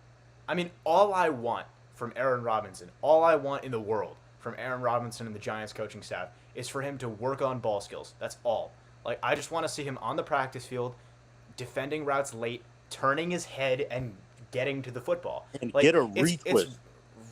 I mean, all I want from Aaron Robinson, all I want in the world from Aaron Robinson and the Giants coaching staff is for him to work on ball skills. That's all. Like, I just want to see him on the practice field, defending routes late, turning his head and getting to the football. And Like, get a it's retwist.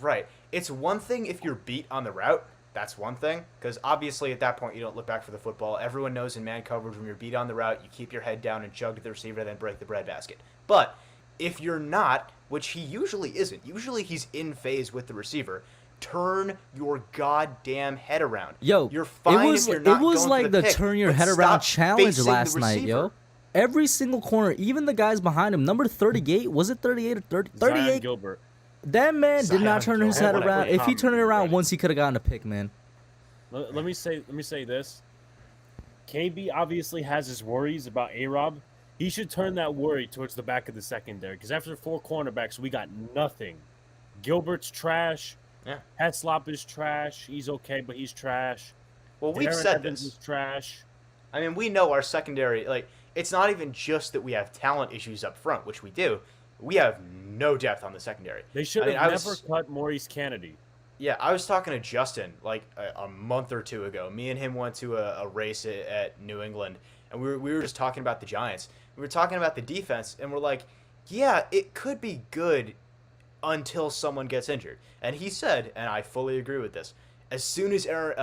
right. It's one thing if you're beat on the route, that's one thing. Because obviously at that point you don't look back for the football. Everyone knows in man coverage when you're beat on the route, you keep your head down and chug to the receiver, then break the breadbasket. But if you're not, which he usually isn't, usually he's in phase with the receiver. Turn your goddamn head around. Yo, you're fine if you're not it was going like for the the pick, turn your but head around stop challenge facing the last night, yo. receiver. Every single corner, even the guys behind him, number 38, was it 38 or 30? Zion 38. Gilbert. That man did Zion not turn his head Gilbert. around. If he turned it around Right. once, he could have gotten a pick, man. Let me say this. KB obviously has his worries about A-Rob. He should turn that worry towards the back of the secondary because after 4 cornerbacks, we got nothing. Gilbert's trash. Yeah. Hetzlop is trash. He's okay, but he's trash. Well, we've Darren said Evans this. is trash. I mean, we know our secondary, like, it's not even just that we have talent issues up front, which we do. We have no depth on the secondary. They should I mean, have I never was- cut Maurice Kennedy. Yeah, I was talking to Justin, like, a month or two ago. Me and him went to a race at New England, and we were just talking about the Giants. We were talking about the defense, and we're like, yeah, it could be good until someone gets injured. And he said, and I fully agree with this, as soon as Aaron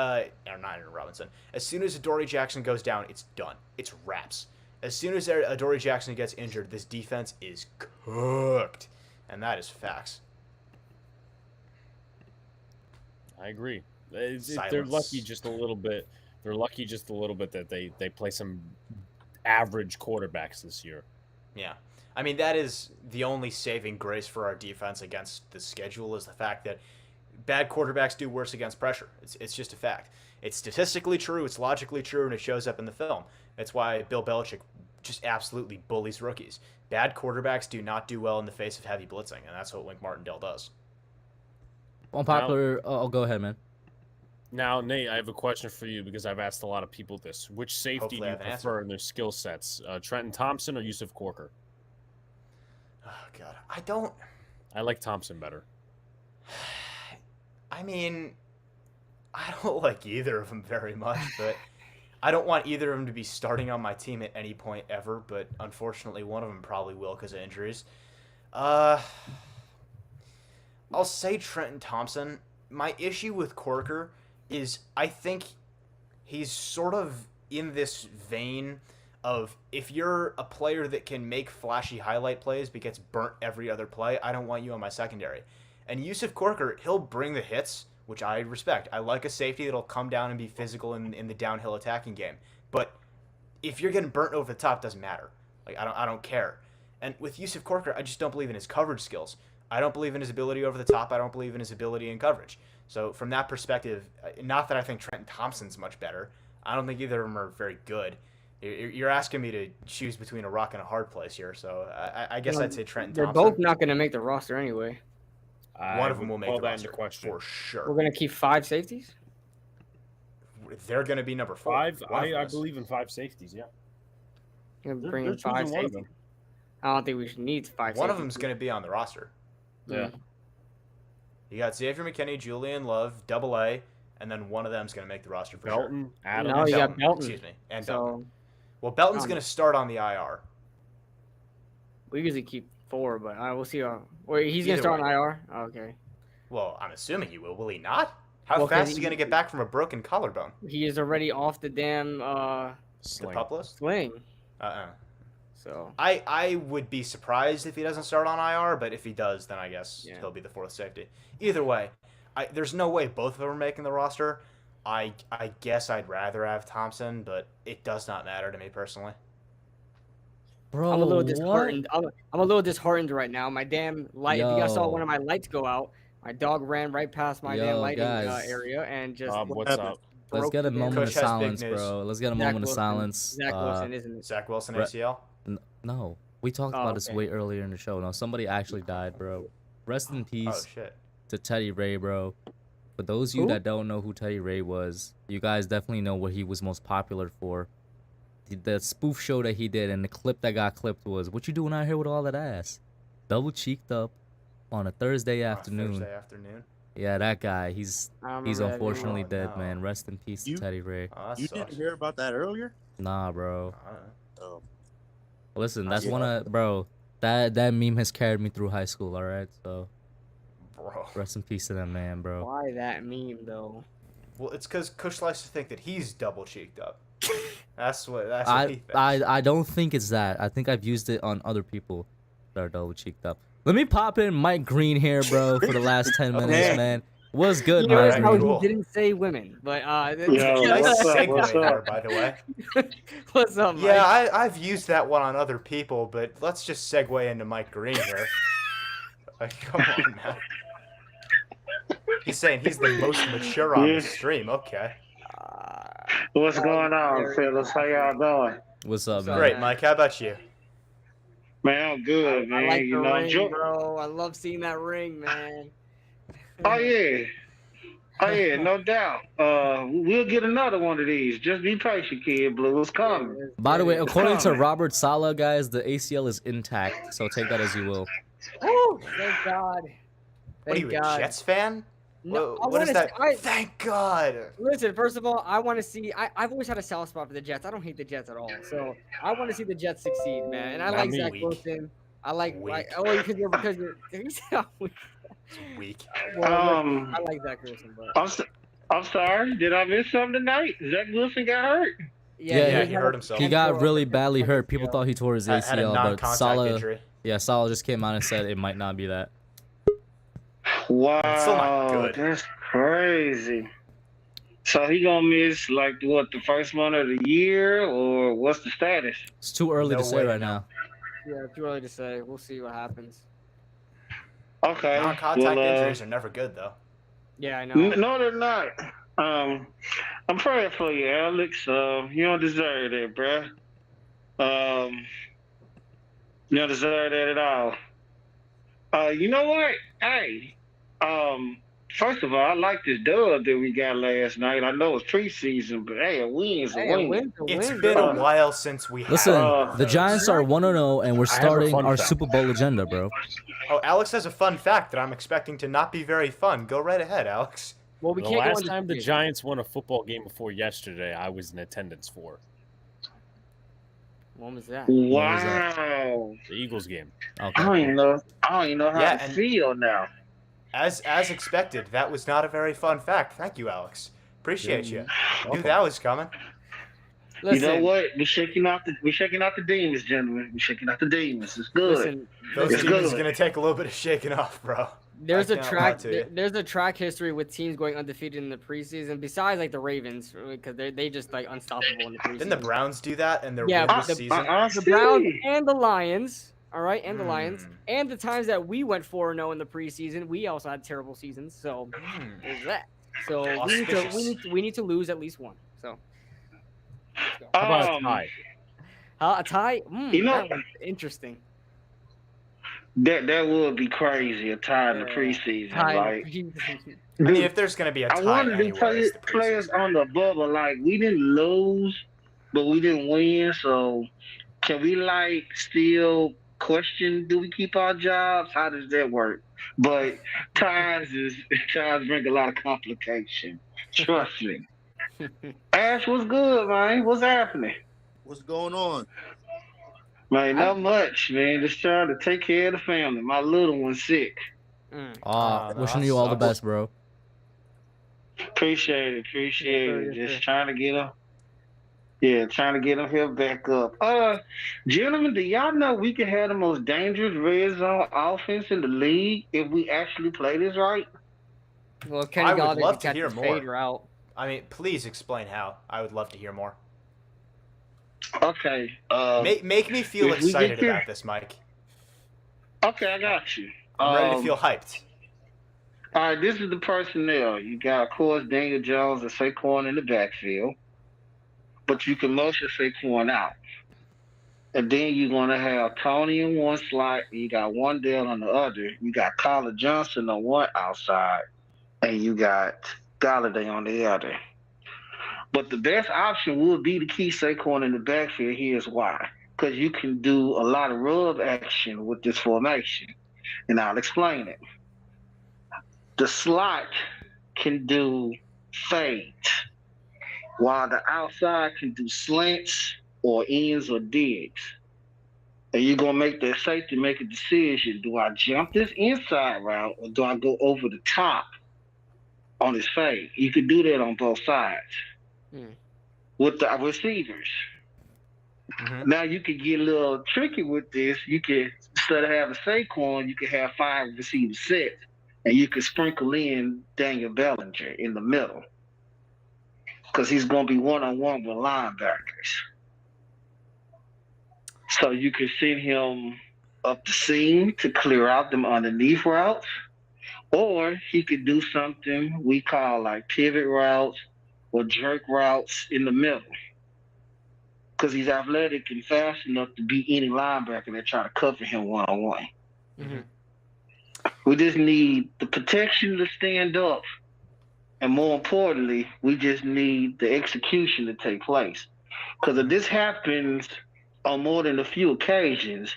Robinson, as soon as Adoree Jackson goes down, it's done. It's wraps. As soon as Adoree Jackson gets injured, this defense is cooked. And that is facts. I agree. They're Silence. lucky just a little bit. They're lucky just a little bit that they play some average quarterbacks this year. Yeah. I mean, that is the only saving grace for our defense against the schedule is the fact that bad quarterbacks do worse against pressure. It's just a fact. It's statistically true, it's logically true, and it shows up in the film. That's why Bill Belichick just absolutely bullies rookies. Bad quarterbacks do not do well in the face of heavy blitzing, and that's what Wink Martindale does. Unpopular. Oh, go ahead, man. Now, Nate, I have a question for you because I've asked a lot of people this. Which safety Hopefully do I you have an answer. prefer in their skill sets? Trenton Thompson or Yusuf Corker? Oh, God. I don't... I like Thompson better. I mean, I don't like either of them very much, but I don't want either of them to be starting on my team at any point ever, but unfortunately one of them probably will because of injuries. I'll say Trenton Thompson. My issue with Corker is I think he's sort of in this vein of if you're a player that can make flashy highlight plays but gets burnt every other play, I don't want you on my secondary. And Yusuf Corker, he'll bring the hits, which I respect. I like a safety that'll come down and be physical in the downhill attacking game. But if you're getting burnt over the top, it doesn't matter. Like I don't care. And with Yusuf Corker, I just don't believe in his coverage skills. I don't believe in his ability over the top. I don't believe in his ability in coverage. So from that perspective, not that I think Trenton Thompson's much better. I don't think either of them are very good. You're asking me to choose between a rock and a hard place here. So I guess I'd say Trenton They're Thompson. both not going to make the roster anyway. One of them will make call the that roster into question. for sure. We're going to keep 5 safeties? They're going to be number 4. Five. One of I them is. believe in 5 safeties. Yeah. You're gonna They're bring in 5 choosing one of safeties? them. I don't think we should need 5 One of safeties. them's going to be on the roster. Yeah. You got Xavier McKinney, Julian Love, Double A, and then one of them's going to make the roster for Belton, Adams. No, you got Belton, Belton. Excuse me, and Belton. So Well, Belton's Um, going to start on the IR. we usually keep 4, but we'll see. Wait, he's going Either to start way. on IR? Oh, okay. Well, I'm assuming he will. Will he not? How Well, 'cause fast is he he- going to get back from a broken collarbone? He is already off the damn The Sling. pup list? swing. So I would be surprised if he doesn't start on IR, but if he does, then I guess Yeah. he'll be the 4th safety. Either way, there's no way both of them are making the roster. I guess I'd rather have Thompson, but it does not matter to me personally. Bro, I'm a little what? disheartened. I'm a little disheartened right now. My damn light. If you guys saw Yo. one of my lights go out, my dog ran right past my Yo, damn lighting guys. area and just Bob, what's happened? up? Let's broke get a the damn- moment of Kush has big silence, news. bro. Let's get a Zach moment of Wilson. silence. Zach Wilson, isn't it? Zach Wilson, Re- ACL? No, we talked Oh, about this okay. way earlier in the show. No, somebody actually died, bro. Rest in Oh, peace shit. to Teddy Ray, bro. For those of you Who? that don't know who Teddy Ray was, you guys definitely know what he was most popular for. The spoof show that he did and the clip that got clipped was, "What you doing out here with all that ass?" Double cheeked up on a Thursday afternoon. Thursday afternoon. Yeah, that guy. He's I remember that unfortunately video. dead, No. man. Rest in peace to You- Teddy Ray. Oh, that You sucks. didn't hear about that earlier? Nah, bro. I don't know. Oh, Listen, that's Yeah. one of bro. That meme has carried me through high school. All right, so Bro. rest in peace to that man, bro. Why that meme though? Well, it's because Kush likes to think that he's double cheeked up. That's what he thinks. I don't think it's that. I think I've used it on other people that are double cheeked up. Let me pop in Mike Green here, bro, for the last 10 minutes, Okay. man. What's good, You notice Mike how Green? Cool. he didn't say women, but Yo, Nice what's up? segue What's there, up? by the way. what's up, Mike? Yeah, I've used that one on other people, but let's just segue into Mike Green here. Like, come on, man. He's saying he's the most mature on the stream. Okay. What's going on, fellas? How y'all doing? What's up, man? Great, Mike. How about you? Man, I'm good, man. I like the you know, ring, bro. I love seeing that ring, man. Oh yeah. Oh yeah, no doubt. We'll get another one of these. Just be patient, kid. Blue is coming. By the way, according to coming. Robert Saleh, guys, the ACL is intact, so take that as you will. Oh, thank God. What are Thank you, a God. Jets fan? No, I What is wanna that? see- Thank God. Listen, first of all, I want to see. I've always had a soft spot for the Jets. I don't hate the Jets at all. So I want to see the Jets succeed, man. And I Not like me. Zach Weak. Wilson. I like. Weak. Because you're. He said I'm weak. It's weak. Well, look, I like Zach Wilson, but I'm sorry. Did I miss something tonight? Zach Wilson got hurt. Yeah, he hurt himself. He got really badly hurt. People thought he tore his Had a ACL, but non-contact Saleh, injury. yeah, Saleh just came out and said it might not be that. Wow, It's still not good. that's crazy. So he gonna miss like what, the first month of the year, or what's the status? It's too early No to say way, right no. now. Yeah, too early to say. We'll see what happens. Okay. Non-contact well, injuries are never good, though. Yeah, I know. No, they're not. I'm praying for you, Alex. You don't deserve that, bruh. You don't deserve that at all. You know what? Hey, first of all, I like this dub that we got last night. I know it's preseason, but hey, a win's a Hey, a win. win's a It's win, been bro. a while since we had Listen, one of the those. Giants are 1-0, and we're have a starting fun our fact. Super Bowl agenda, bro. Oh, Alex has a fun fact that I'm expecting to not be very fun. Go right ahead, Alex. Well, we The can't go last on time the Giants. Giants won a football game before yesterday, I was in attendance for When was that? Wow. the Eagles game. I don't Okay. even know how Yeah, to and- feel now. As expected, that was not a very fun fact. Thank you, Alex. Appreciate you. Knew Welcome. that was coming. Listen, You know what? We're shaking out the demons, gentlemen. We're shaking out the demons. It's good. listen. Those It's demons good. are gonna take a little bit of shaking off, bro. There's I a can't track. lie to you. There's a track history with teams going undefeated in the preseason. Besides, like the Ravens, because they just like unstoppable in the preseason. Didn't the Browns do that in their Yeah, win but this the- season? the Browns and the Lions. All right, and the Lions, Hmm. and the times that we went 4-0 in the preseason, we also had terrible seasons. So there's that. So Auspicious. we need to lose at least one. So How about a tie? a tie. You know- That one's interesting. That would be crazy, a tie in the Yeah. preseason. Tie. Like, I mean, if there's gonna be a tie I wanted to anywhere, it's the players preseason. on the bubble. Like, we didn't lose, but we didn't win. So, can we like still question? Do we keep our jobs? How does that work? But ties bring a lot of complication. Trust me. Ash, what's good, man? What's happening? What's going on? Man, not much, man. Just trying to take care of the family. My little one's sick. no, Wishing that you all the sucks. best, bro. Appreciate it. Yes, Just sir. trying to get him. Yeah, trying to get him here back up. Gentlemen, do y'all know we can have the most dangerous red zone offense in the league if we actually play this right? Well, Kenny I would Golladay love can to catch hear his more. fade route. I mean, please explain how. I would love to hear more. Okay. Make me feel if we get excited here- about this, Mike. Okay, I got you. I'm ready to feel hyped. All right, this is the personnel. You got, of course, Daniel Jones and Saquon in the backfield, but you can motion Saquon out. And then you're going to have Tony in one slot, and you got wan'dale on the other. You got Colin Johnson on one outside, and you got Golladay on the other. But the best option would be to keep Saquon in the backfield. Here's why. Because you can do a lot of rub action with this formation. And I'll explain it. The slot can do fades, while the outside can do slants or ends or digs. And you're going to make that safety make a decision. Do I jump this inside route or do I go over the top on his fade. You could do that on both sides Hmm. with the receivers. Mm-hmm. Now you could get a little tricky with this. You could, instead of having Saquon, you could have 5 receiver sets, and you could sprinkle in Daniel Bellinger in the middle because he's going to be one-on-one with linebackers. So you could send him up the seam to clear out them underneath routes, or he could do something we call like pivot routes or jerk routes in the middle. Because he's athletic and fast enough to beat any linebacker that try to cover him one-on-one. Mm-hmm. We just need the protection to stand up. And more importantly, we just need the execution to take place. Because if this happens on more than a few occasions,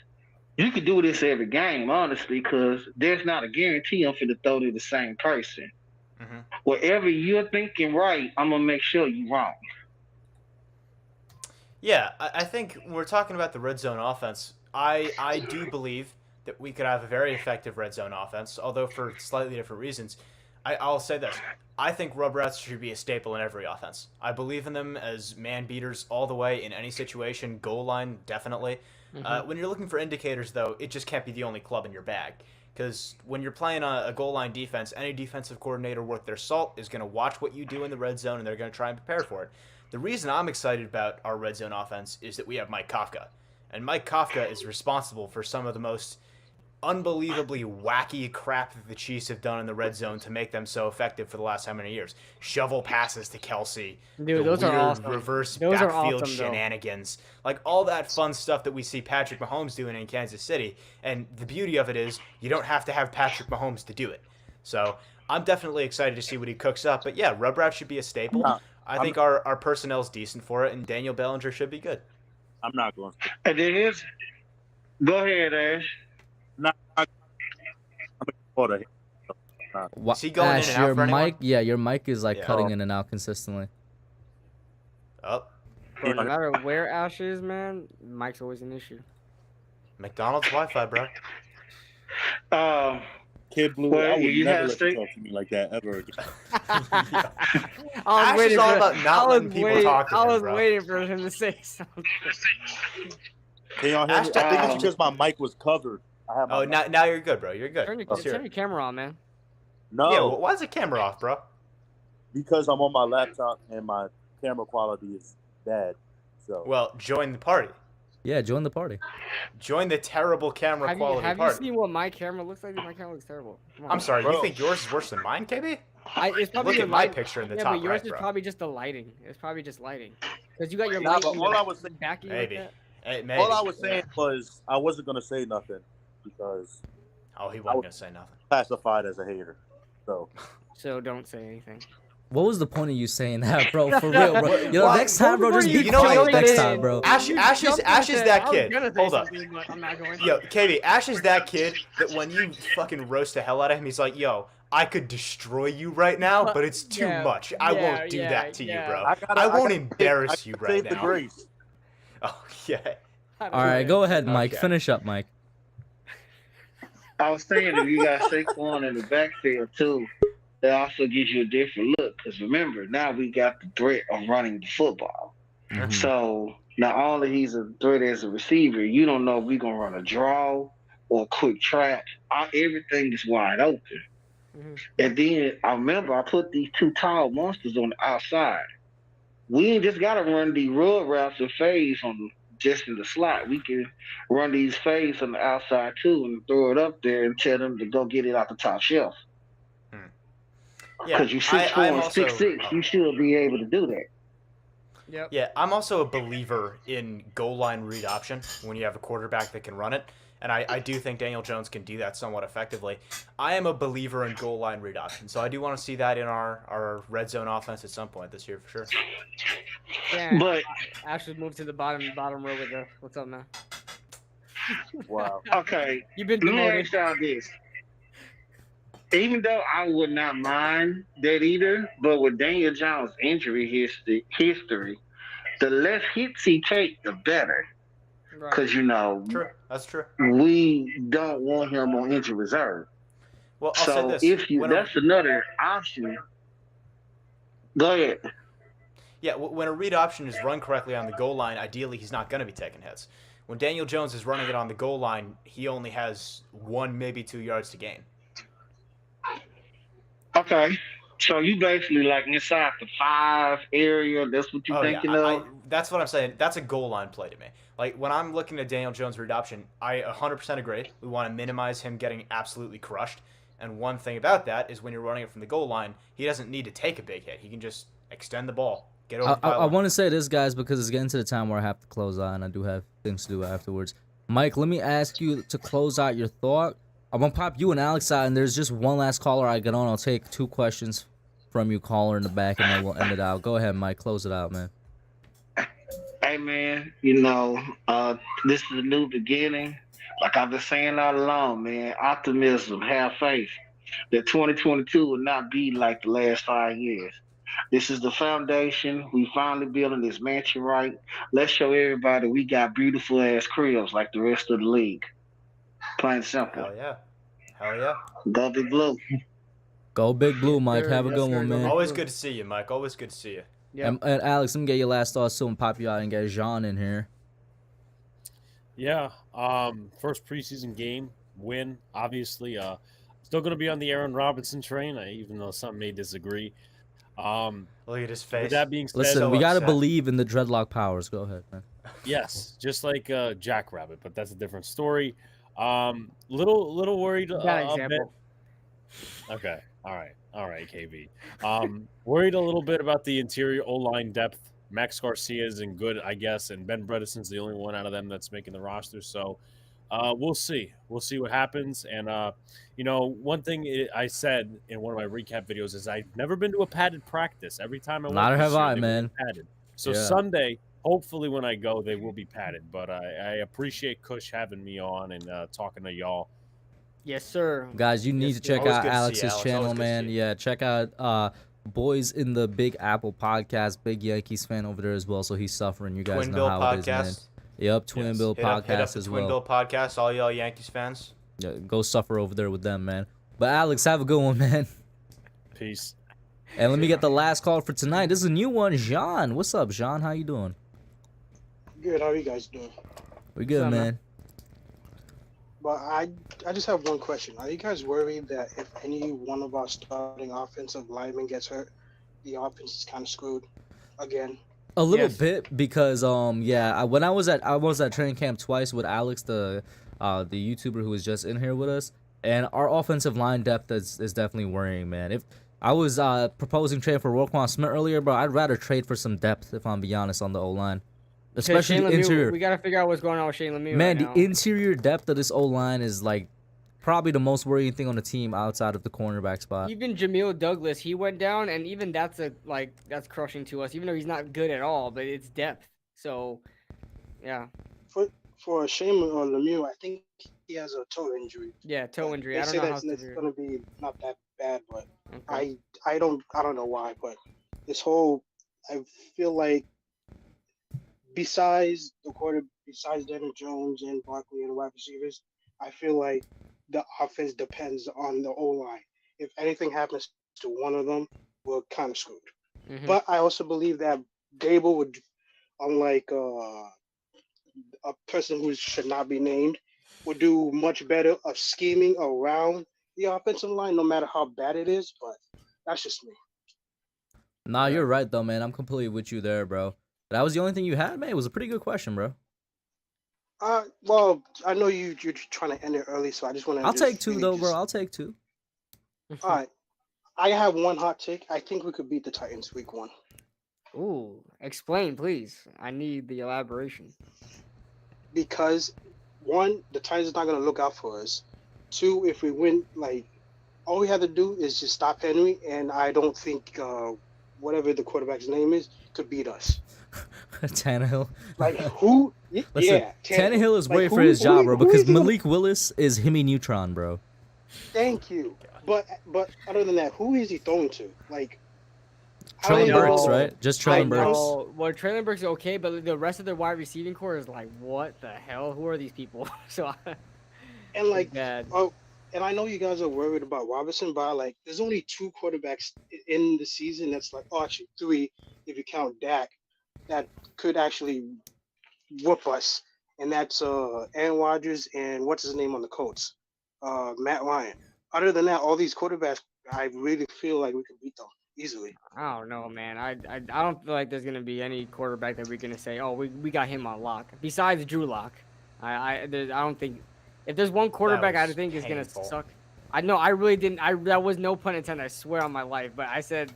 you could do this every game, honestly, because there's not a guarantee I'm going to throw to the same person. Mm-hmm. Whatever you're thinking right, I'm going to make sure you're wrong. Yeah, I think when we're talking about the red zone offense, I do believe that we could have a very effective red zone offense, although for slightly different reasons. I'll say this. I think rub routes should be a staple in every offense. I believe in them as man beaters all the way in any situation. Goal line, definitely. Mm-hmm. When you're looking for indicators, though, it just can't be the only club in your bag. Because when you're playing a goal line defense, any defensive coordinator worth their salt is going to watch what you do in the red zone, and they're going to try and prepare for it. The reason I'm excited about our red zone offense is that we have Mike Kafka. And Mike Kafka is responsible for some of the most unbelievably wacky crap that the Chiefs have done in the red zone to make them so effective for the last how many years. Shovel passes to Kelsey. Dude, those are weird awesome. Reverse Those are backfield awesome, though. shenanigans. Like all that fun stuff that we see Patrick Mahomes doing in Kansas City. And the beauty of it is you don't have to have Patrick Mahomes to do it. So I'm definitely excited to see what he cooks up. But yeah, rub route should be a staple. I think our personnel's decent for it, and Daniel Bellinger should be good. I'm not going to. And then here's, go ahead, Ash. I'm going to. Is he going Ash, in and out your for anyone? mic, yeah, your mic is like Yeah. cutting in and out consistently. Oh, Bro, no matter where Ash is, man, Mike's always an issue. McDonald's Wi-Fi, bro. Kid Blue, Well, I would you never have let you to- talk to me like that ever again. Ash is all about not letting people talk to I him, was bro. waiting for him to say something. Can y'all hear me? I think it's because my mic was covered. I have my Oh, now you're good, bro. You're good. Turn Let's hear your it. camera on, man. No, Yeah, well, why is the camera off, bro? because I'm on my laptop and my camera quality is bad. So Well, join the party. Yeah, join the party. Join the terrible camera Have quality you party. seen what my camera looks like? My camera looks terrible. Come on. I'm sorry, Bro. you think yours is worse than mine, KB? It's probably Look the at my light- picture in the yeah, top but yours right, is bro. probably just the lighting. It's probably just lighting. Because you got your Nah, light but in all the I was saying- back of you Maybe. like Maybe. all I was saying was I wasn't gonna say nothing because Oh, he wasn't going to say nothing. classified as a hater. So that. So don't say anything. What was the point of you saying that, bro? For real, bro. You know, Why- next time, bro, just be You know what, quiet next that's- time, bro. Ash is that kid. Hold up. I'm not going to. Yo, KB, Ash is that kid that when you fucking roast the hell out of him, he's like, yo, I could destroy you right now, but it's too Yeah, much. I yeah, won't do yeah, that to you, yeah. bro. I I won't gotta embarrass save- you I right save the now. grace. Oh, yeah. All right, go ahead, Mike. Okay. Finish up, Mike. I was saying if you got Saquon in the backfield too, that also gives you a different look. Because remember, now we got the threat of running the football. Mhm. So not only he's a threat as a receiver, you don't know if we're gonna run a draw or a quick trap. Everything is wide open. Mhm. And then I remember I put these two tall monsters on the outside. We ain't just gotta run the rub routes and fades on just in the slot. We can run these fades on the outside too and throw it up there and tell them to go get it out the top shelf. Yeah, Because you 6'4" I'm and also- 6'6", you should be able to do that. Yep. Yeah, I'm also a believer in goal line read option when you have a quarterback that can run it. And I do think Daniel Jones can do that somewhat effectively. I am a believer in goal line read option, so I do want to see that in our red zone offense at some point this year for sure. Yeah. But Ash just moved to the bottom row with the what's up, man? Wow. okay, You've been let me demoted. ask y'all this. Even though I would not mind that either, but with Daniel Jones' injury history, the less hits he takes, the better. Right. Because, you know, True, that's true. we don't want him on injury reserve. Well, I'll say So this. if you, when that's another option Go ahead. Yeah, when a read option is run correctly on the goal line, ideally he's not going to be taking hits. When Daniel Jones is running it on the goal line, he only has 1, maybe 2 yards to gain. Okay. So you basically like inside the 5 area. That's what you thinking of. That's what I'm saying. That's a goal line play to me. Like when I'm looking at Daniel Jones' read option, I 100% agree. We want to minimize him getting absolutely crushed. And one thing about that is when you're running it from the goal line, he doesn't need to take a big hit. He can just extend the ball, get over the pylon. I want to say this, guys, because it's getting to the time where I have to close out, and I do have things to do afterwards. Mike, let me ask you to close out your thought. I'm going to pop you and Alex out, and there's just one last caller I get on. I'll take 2 questions from you, caller, in the back, and then we'll end it out. Go ahead, Mike. Close it out, man. Hey, man, this is a new beginning. Like I've been saying all along, man, optimism, have faith that 2022 will not be like the last 5 years. This is the foundation. We finally building this mansion right. Let's show everybody we got beautiful ass cribs like the rest of the league. Plain and simple. Hell yeah. Hell yeah. Go Big Blue. Go Big Blue, Mike. Have a good one, man. Always good to see you, Mike. Always good to see you. Yeah. And Alex, let me get your last thoughts too and pop you out and get Jean in here. Yeah. First preseason game, win, obviously. Still going to be on the Aaron Robinson train, even though some may disagree. Look at his face. With that being said, Listen, we got to believe in the dreadlock powers. Go ahead, man. Yes, just like Jackrabbit, but that's a different story. Little worried a bit. Okay, all right, KB. Worried a little bit about the interior O-line depth. Max Garcia isn't good, I guess, and Ben Bredeson's the only one out of them that's making the roster. So we'll see. We'll see what happens. And one thing I said in one of my recap videos is I've never been to a padded practice. Every time I went, neither have I, man. Padded. So Yeah. Sunday, hopefully when I go, they will be padded. But I appreciate Kush having me on and talking to y'all. Yes, sir. Guys, you need to check Always out good to see you, Alex's Alex. channel, Always good to man. see you. Yeah, check out Boys in the Big Apple podcast. Big Yankees fan over there as well, so he's suffering. You guys Twin know Bill how it is, man. podcast. Yep, Twin Yes. Bill Hit up podcast the as Twin well. Bill podcast, all y'all Yankees fans. Yeah, go suffer over there with them, man. But Alex, have a good one, man. Peace. And let me get the last call for tonight. This is a new one, Jean. What's up, Jean? How you doing? Good. How are you guys doing? We good, up, man? man. But I just have one question. Are you guys worried that if any one of our starting offensive linemen gets hurt, the offense is kind of screwed again? A little Yes. bit because when I was at training camp twice with Alex, the YouTuber who was just in here with us, and our offensive line depth is definitely worrying, man. If I was proposing trade for Roquan Smith earlier, bro, I'd rather trade for some depth if I'm be honest on the O line, especially Shane the Lemieux, interior. we got to figure out what's going on with Shane Lemieux Man, right the now. interior depth of this O line is like probably the most worrying thing on the team outside of the cornerback spot. Even Jamil Douglas, he went down, and even that's crushing to us. Even though he's not good at all, but it's depth. So, yeah, For Shane or Lemieux, I think he has a toe injury. yeah, toe injury. They I don't say know how that's severe. going to be not that bad, but Okay. I don't know why. But this whole, I feel like besides Daniel Jones and Barkley and the wide receivers, I feel like the offense depends on the O line. If anything happens to one of them, we're kind of screwed. Mhm. But I also believe that Dable would, unlike a person who should not be named, would do much better of scheming around the offensive line, no matter how bad it is. But that's just me. Nah, you're right though, man. I'm completely with you there, bro. That was the only thing you had, man. It was a pretty good question, bro. Well, I know you're trying to end it early, so I just want to. I'll take 2 though, bro. I'll take 2. All right, I have one hot take. I think we could beat the Titans week 1. Ooh, explain, please. I need the elaboration. Because 1, the Titans is not going to look out for us. 2, if we win, like all we have to do is just stop Henry, and I don't think whatever the quarterback's name is could beat us. Tannehill. Like who? Listen, Yeah, Tannehill is Like, waiting for who- his who- job, bro, who because is he gonna- Malik Willis is Hemi Neutron, bro. Thank you. But other than that, who is he throwing to? Like I Traylon don't know. Burks, right? Just Traylon Burks. know. Well, Traylon Burks is okay, but the rest of the wide receiving core is like, what the hell? Who are these people? So, And like bad. oh, and I know you guys are worried about Robinson, but like, there's only 2 quarterbacks in the season. That's like, oh, actually 3 if you count Dak, that could actually whoop us, and that's Aaron Rodgers and what's his name on the Colts, Matt Ryan. Other than that, all these quarterbacks, I really feel like we could beat them easily. I don't know, man. I don't feel like there's gonna be any quarterback that we're gonna say, oh, we got him on lock. Besides Drew Lock, I don't think if there's one quarterback I think is gonna suck. I know I really didn't. That was no pun intended. I swear on my life. But I said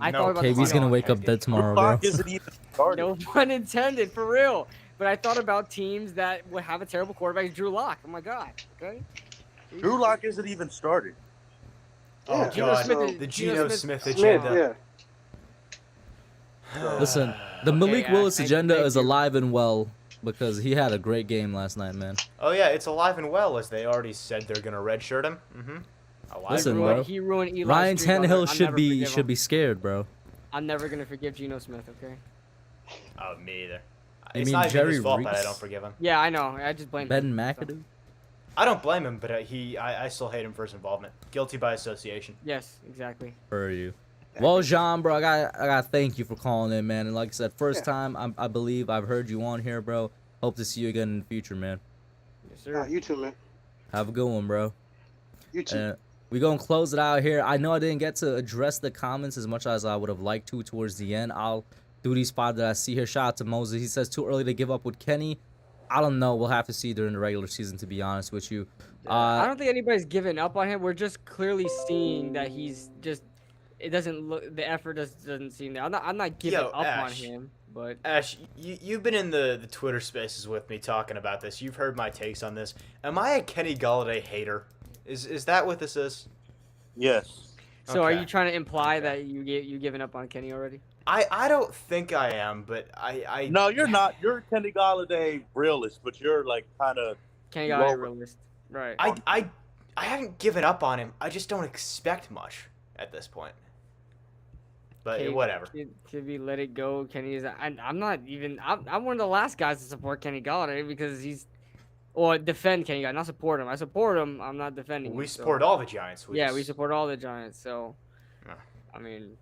I thought about. KB's gonna wake up dead tomorrow, bro. Isn't even started. No pun intended, for real. But I thought about teams that would have a terrible quarterback. Drew Lock. Oh my God. Okay. Drew Lock isn't even started. Oh, Geno God. Smith The Geno Smith Smith, agenda. yeah. Listen, the Malik Okay, Willis agenda thank is you. alive and well because he had a great game last night, man. Oh, yeah, it's alive and well, as they already said they're going to redshirt him. Alive Listen, and bro. well. He ruined Eli's Ryan streak. Tannehill I'll should never be forgive him. scared, bro. I'm never gonna forgive Geno Smith. Okay. Oh, me either. You It's mean not even Jerry his fault that I Reese? don't forgive him. Yeah, I know. I just blame Ben him. McAdoo. I don't blame him, but I still hate him for his involvement. Guilty by association. Yes, exactly. For you. Well, Jean, bro, I got thank you for calling in, man. And like I said, first time I believe I've heard you on here, bro. Hope to see you again in the future, man. Yes, sir. You too, man. Have a good one, bro. You too. We gonna close it out here. I know I didn't get to address the comments as much as I would have liked to towards the end. I'll do these 5 that I see here. Shout out to Moses. He says too early to give up with Kenny. I don't know. We'll have to see during the regular season, to be honest with you. I don't think anybody's giving up on him. We're just clearly seeing that he's just. It doesn't look. The effort doesn't seem there. I'm not giving up on Ash. him, but Ash, you've been in the Twitter spaces with me talking about this. You've heard my takes on this. Am I a Kenny Golladay hater? Is that what this is? Yes. so are Okay. you trying to imply that you giving up on Kenny already? I don't think I am, but I No, you're not. You're a Kenny Golladay realist, but you're like kind of. Kenny got a Lower. realist, right? I haven't given up on him. I just don't expect much at this point. But Okay, whatever. Should we let it go? Kenny is. I'm not even. I'm one of the last guys to support Kenny Golladay because he's, or defend Kenny Golladay, not support him. I support him. I'm not defending. We him, so- support all the Giants. we support all the Giants. So, Yeah. I mean,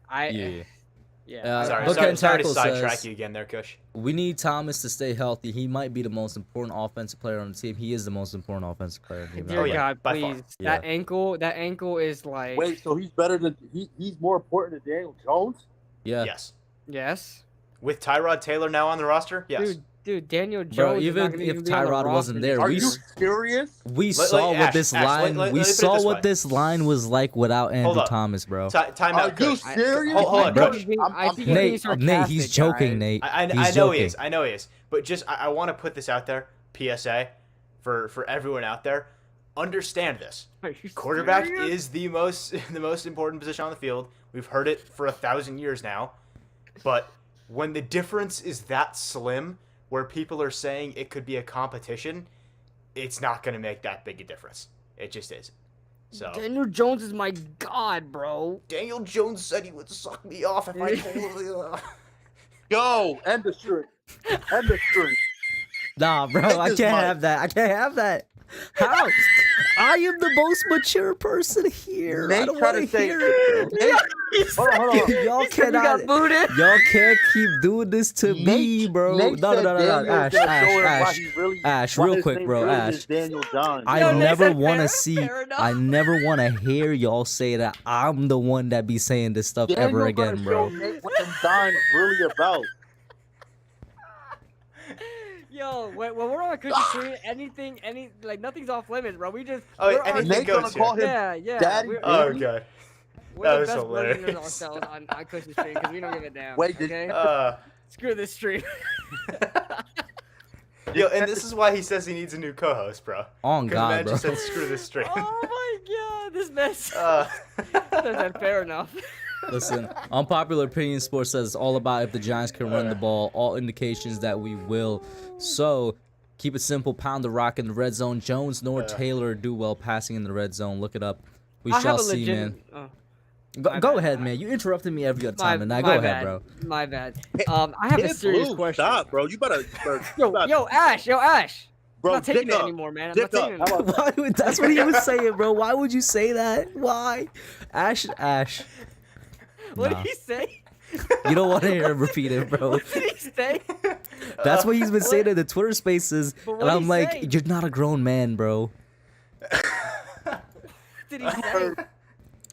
Yeah. Sorry Book to and Tackle sidetrack says- you again there, Kush. We need Thomas to stay healthy. He might be the most important offensive player on the team. He is the most important offensive player on the team. Dear Oh, yeah, God, by far. please. Yeah. That ankle is like. Wait, so he's better than he's more important than Daniel Jones? Yeah. Yes. Yes. With Tyrod Taylor now on the roster? Yes. Dude, Daniel Jones. Bro, is even not gonna if be on the Tyrod roster wasn't there, next Are we you year. serious? We Let- saw let- what Ash, this Ash, line. let We me put it saw this what way. this line was like without Andrew up. Thomas, bro. Time Are out, you Kush. serious? Hold on, Bro, Kush. I think he's being Nate, Nate, sarcastic, he's joking, guys. Nate. I He's know joking. he is. I know he is. But just I want to put this out there, PSA, for everyone out there. Understand this. Are you Quarterback serious? is the most important position on the field. We've heard it for 1,000 years now. But when the difference is that slim, where people are saying it could be a competition, it's not going to make that big a difference. It just isn't. So Daniel Jones is my god, bro. Daniel Jones said he would suck me off if I told him. Yo, end the stream. End the stream. Nah, bro, Take I this can't mic. have that. I can't have that. How? I am the most mature person here. I Nate don't tried want to to say. hear it. Hold on. Y'all You cannot. got booted. Y'all can't keep doing this to me, bro. Nate No. said Daniel's Ash, gonna show him why Ash, he really- Ash, why real his quick, name bro, really Ash. is Daniel John. I Yo, Nate never said want fair- to see. fair enough. I never want to hear y'all say that I'm the one that be saying this stuff Daniel ever gonna again, bro. show Nate what them dimes really about. Yo, when we're on Kush's stream, nothing's off limits, bro. We just. Oh, we're anything Nate gonna goes call here. him Yeah. Daddy. We're, Oh, Baby. God. we're that the was best version of hilarious. ourselves on Kush's stream because we don't give a damn. Wait, did- okay? Screw this stream. Yo, and this is why he says he needs a new co-host, bro. On Because God, man bro. just said screw this stream. Oh my god, this mess. Uh, Fair enough. Listen, Unpopular Opinion Sports says it's all about if the Giants can run the ball. All indications that we will. So, keep it simple. Pound the rock in the red zone. Jones nor Taylor do well passing in the red zone. Look it up. We I shall have a see, legit. man. Oh, Go ahead, man. You interrupted me every other time tonight. Go ahead, bad. bro. My bad. I have a Hit serious blue. question. Stop, bro. You better. Yo, Ash. Bro, I'm not taking dick it up. anymore, man. I'm Dick not taking up. it How anymore. about Why would, that's what he was saying, bro. Why would you say that? Why? Ash. What Nah. did he say? You don't want to hear him repeat it, bro. What did he say? That's what he's been saying in the Twitter spaces. But And what'd I'm he like, say? you're not a grown man, bro. What did he say?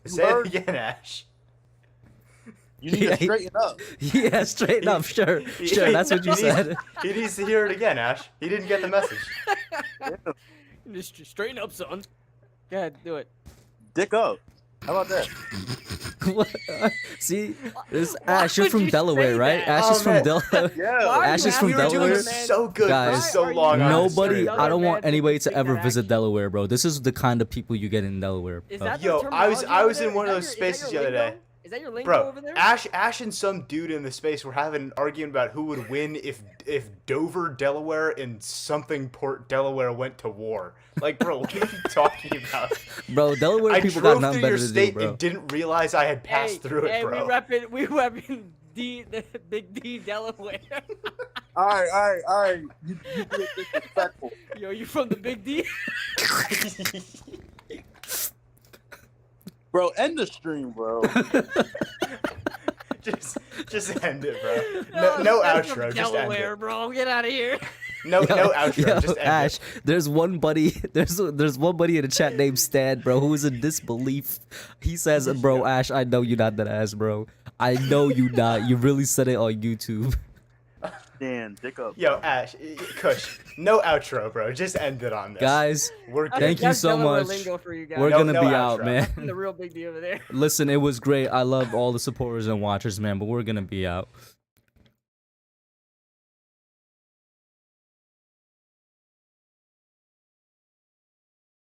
Say it again, Ash. You need to straighten up. Yeah, straight up, sure. Sure, that's what you said. He needs to hear it again, Ash. He didn't get the message. Just straighten up, son. Go ahead, do it. Dick up. How about that? What? See, this Why Ash, you're would from you Delaware, say right? that? Ash is Oh, from man. Delaware. Yeah. Why are Ash you is from We were asking doing Delaware. man? so good Guys, for so Why are you long. on this Nobody, stream. I don't want man anybody to take ever that visit action? Delaware, bro. This is the kind of people you get in Delaware. Is bro. that the Yo, I was terminology in over one of there? those Is that your spaces the other lingo? day. Is that your lingo Bro, over there? Ash and some dude in the space were having an argument about who would win if Dover, Delaware, and something Port, Delaware went to war. Like, bro, what are you talking about? Bro, Delaware I people got drove nothing through your better to do, state bro. and didn't realize I had passed through it, hey, bro. we repping the Big D Delaware. All right. You being disrespectful. Yo, you from the Big D? Bro, end the stream, bro. just end it, bro. No that's from outro. Just end Delaware, it. bro. Get out of here. No outro. Yo, Just end Ash, it. there's one buddy, there's one buddy in the chat named Stan, bro, who is in disbelief. He says, bro, Ash, I know you not that ass, bro. I know you not. You really said it on YouTube. Dan, dick up. Yo, Ash, Kush, no outro, bro. Just end it on this. Guys, We're good. thank you That's so Delaware much. lingo for you guys. We're No- gonna no be outro. out, man. I'm the real Big D over there. Listen, it was great. I love all the supporters and watchers, man, but we're gonna be out.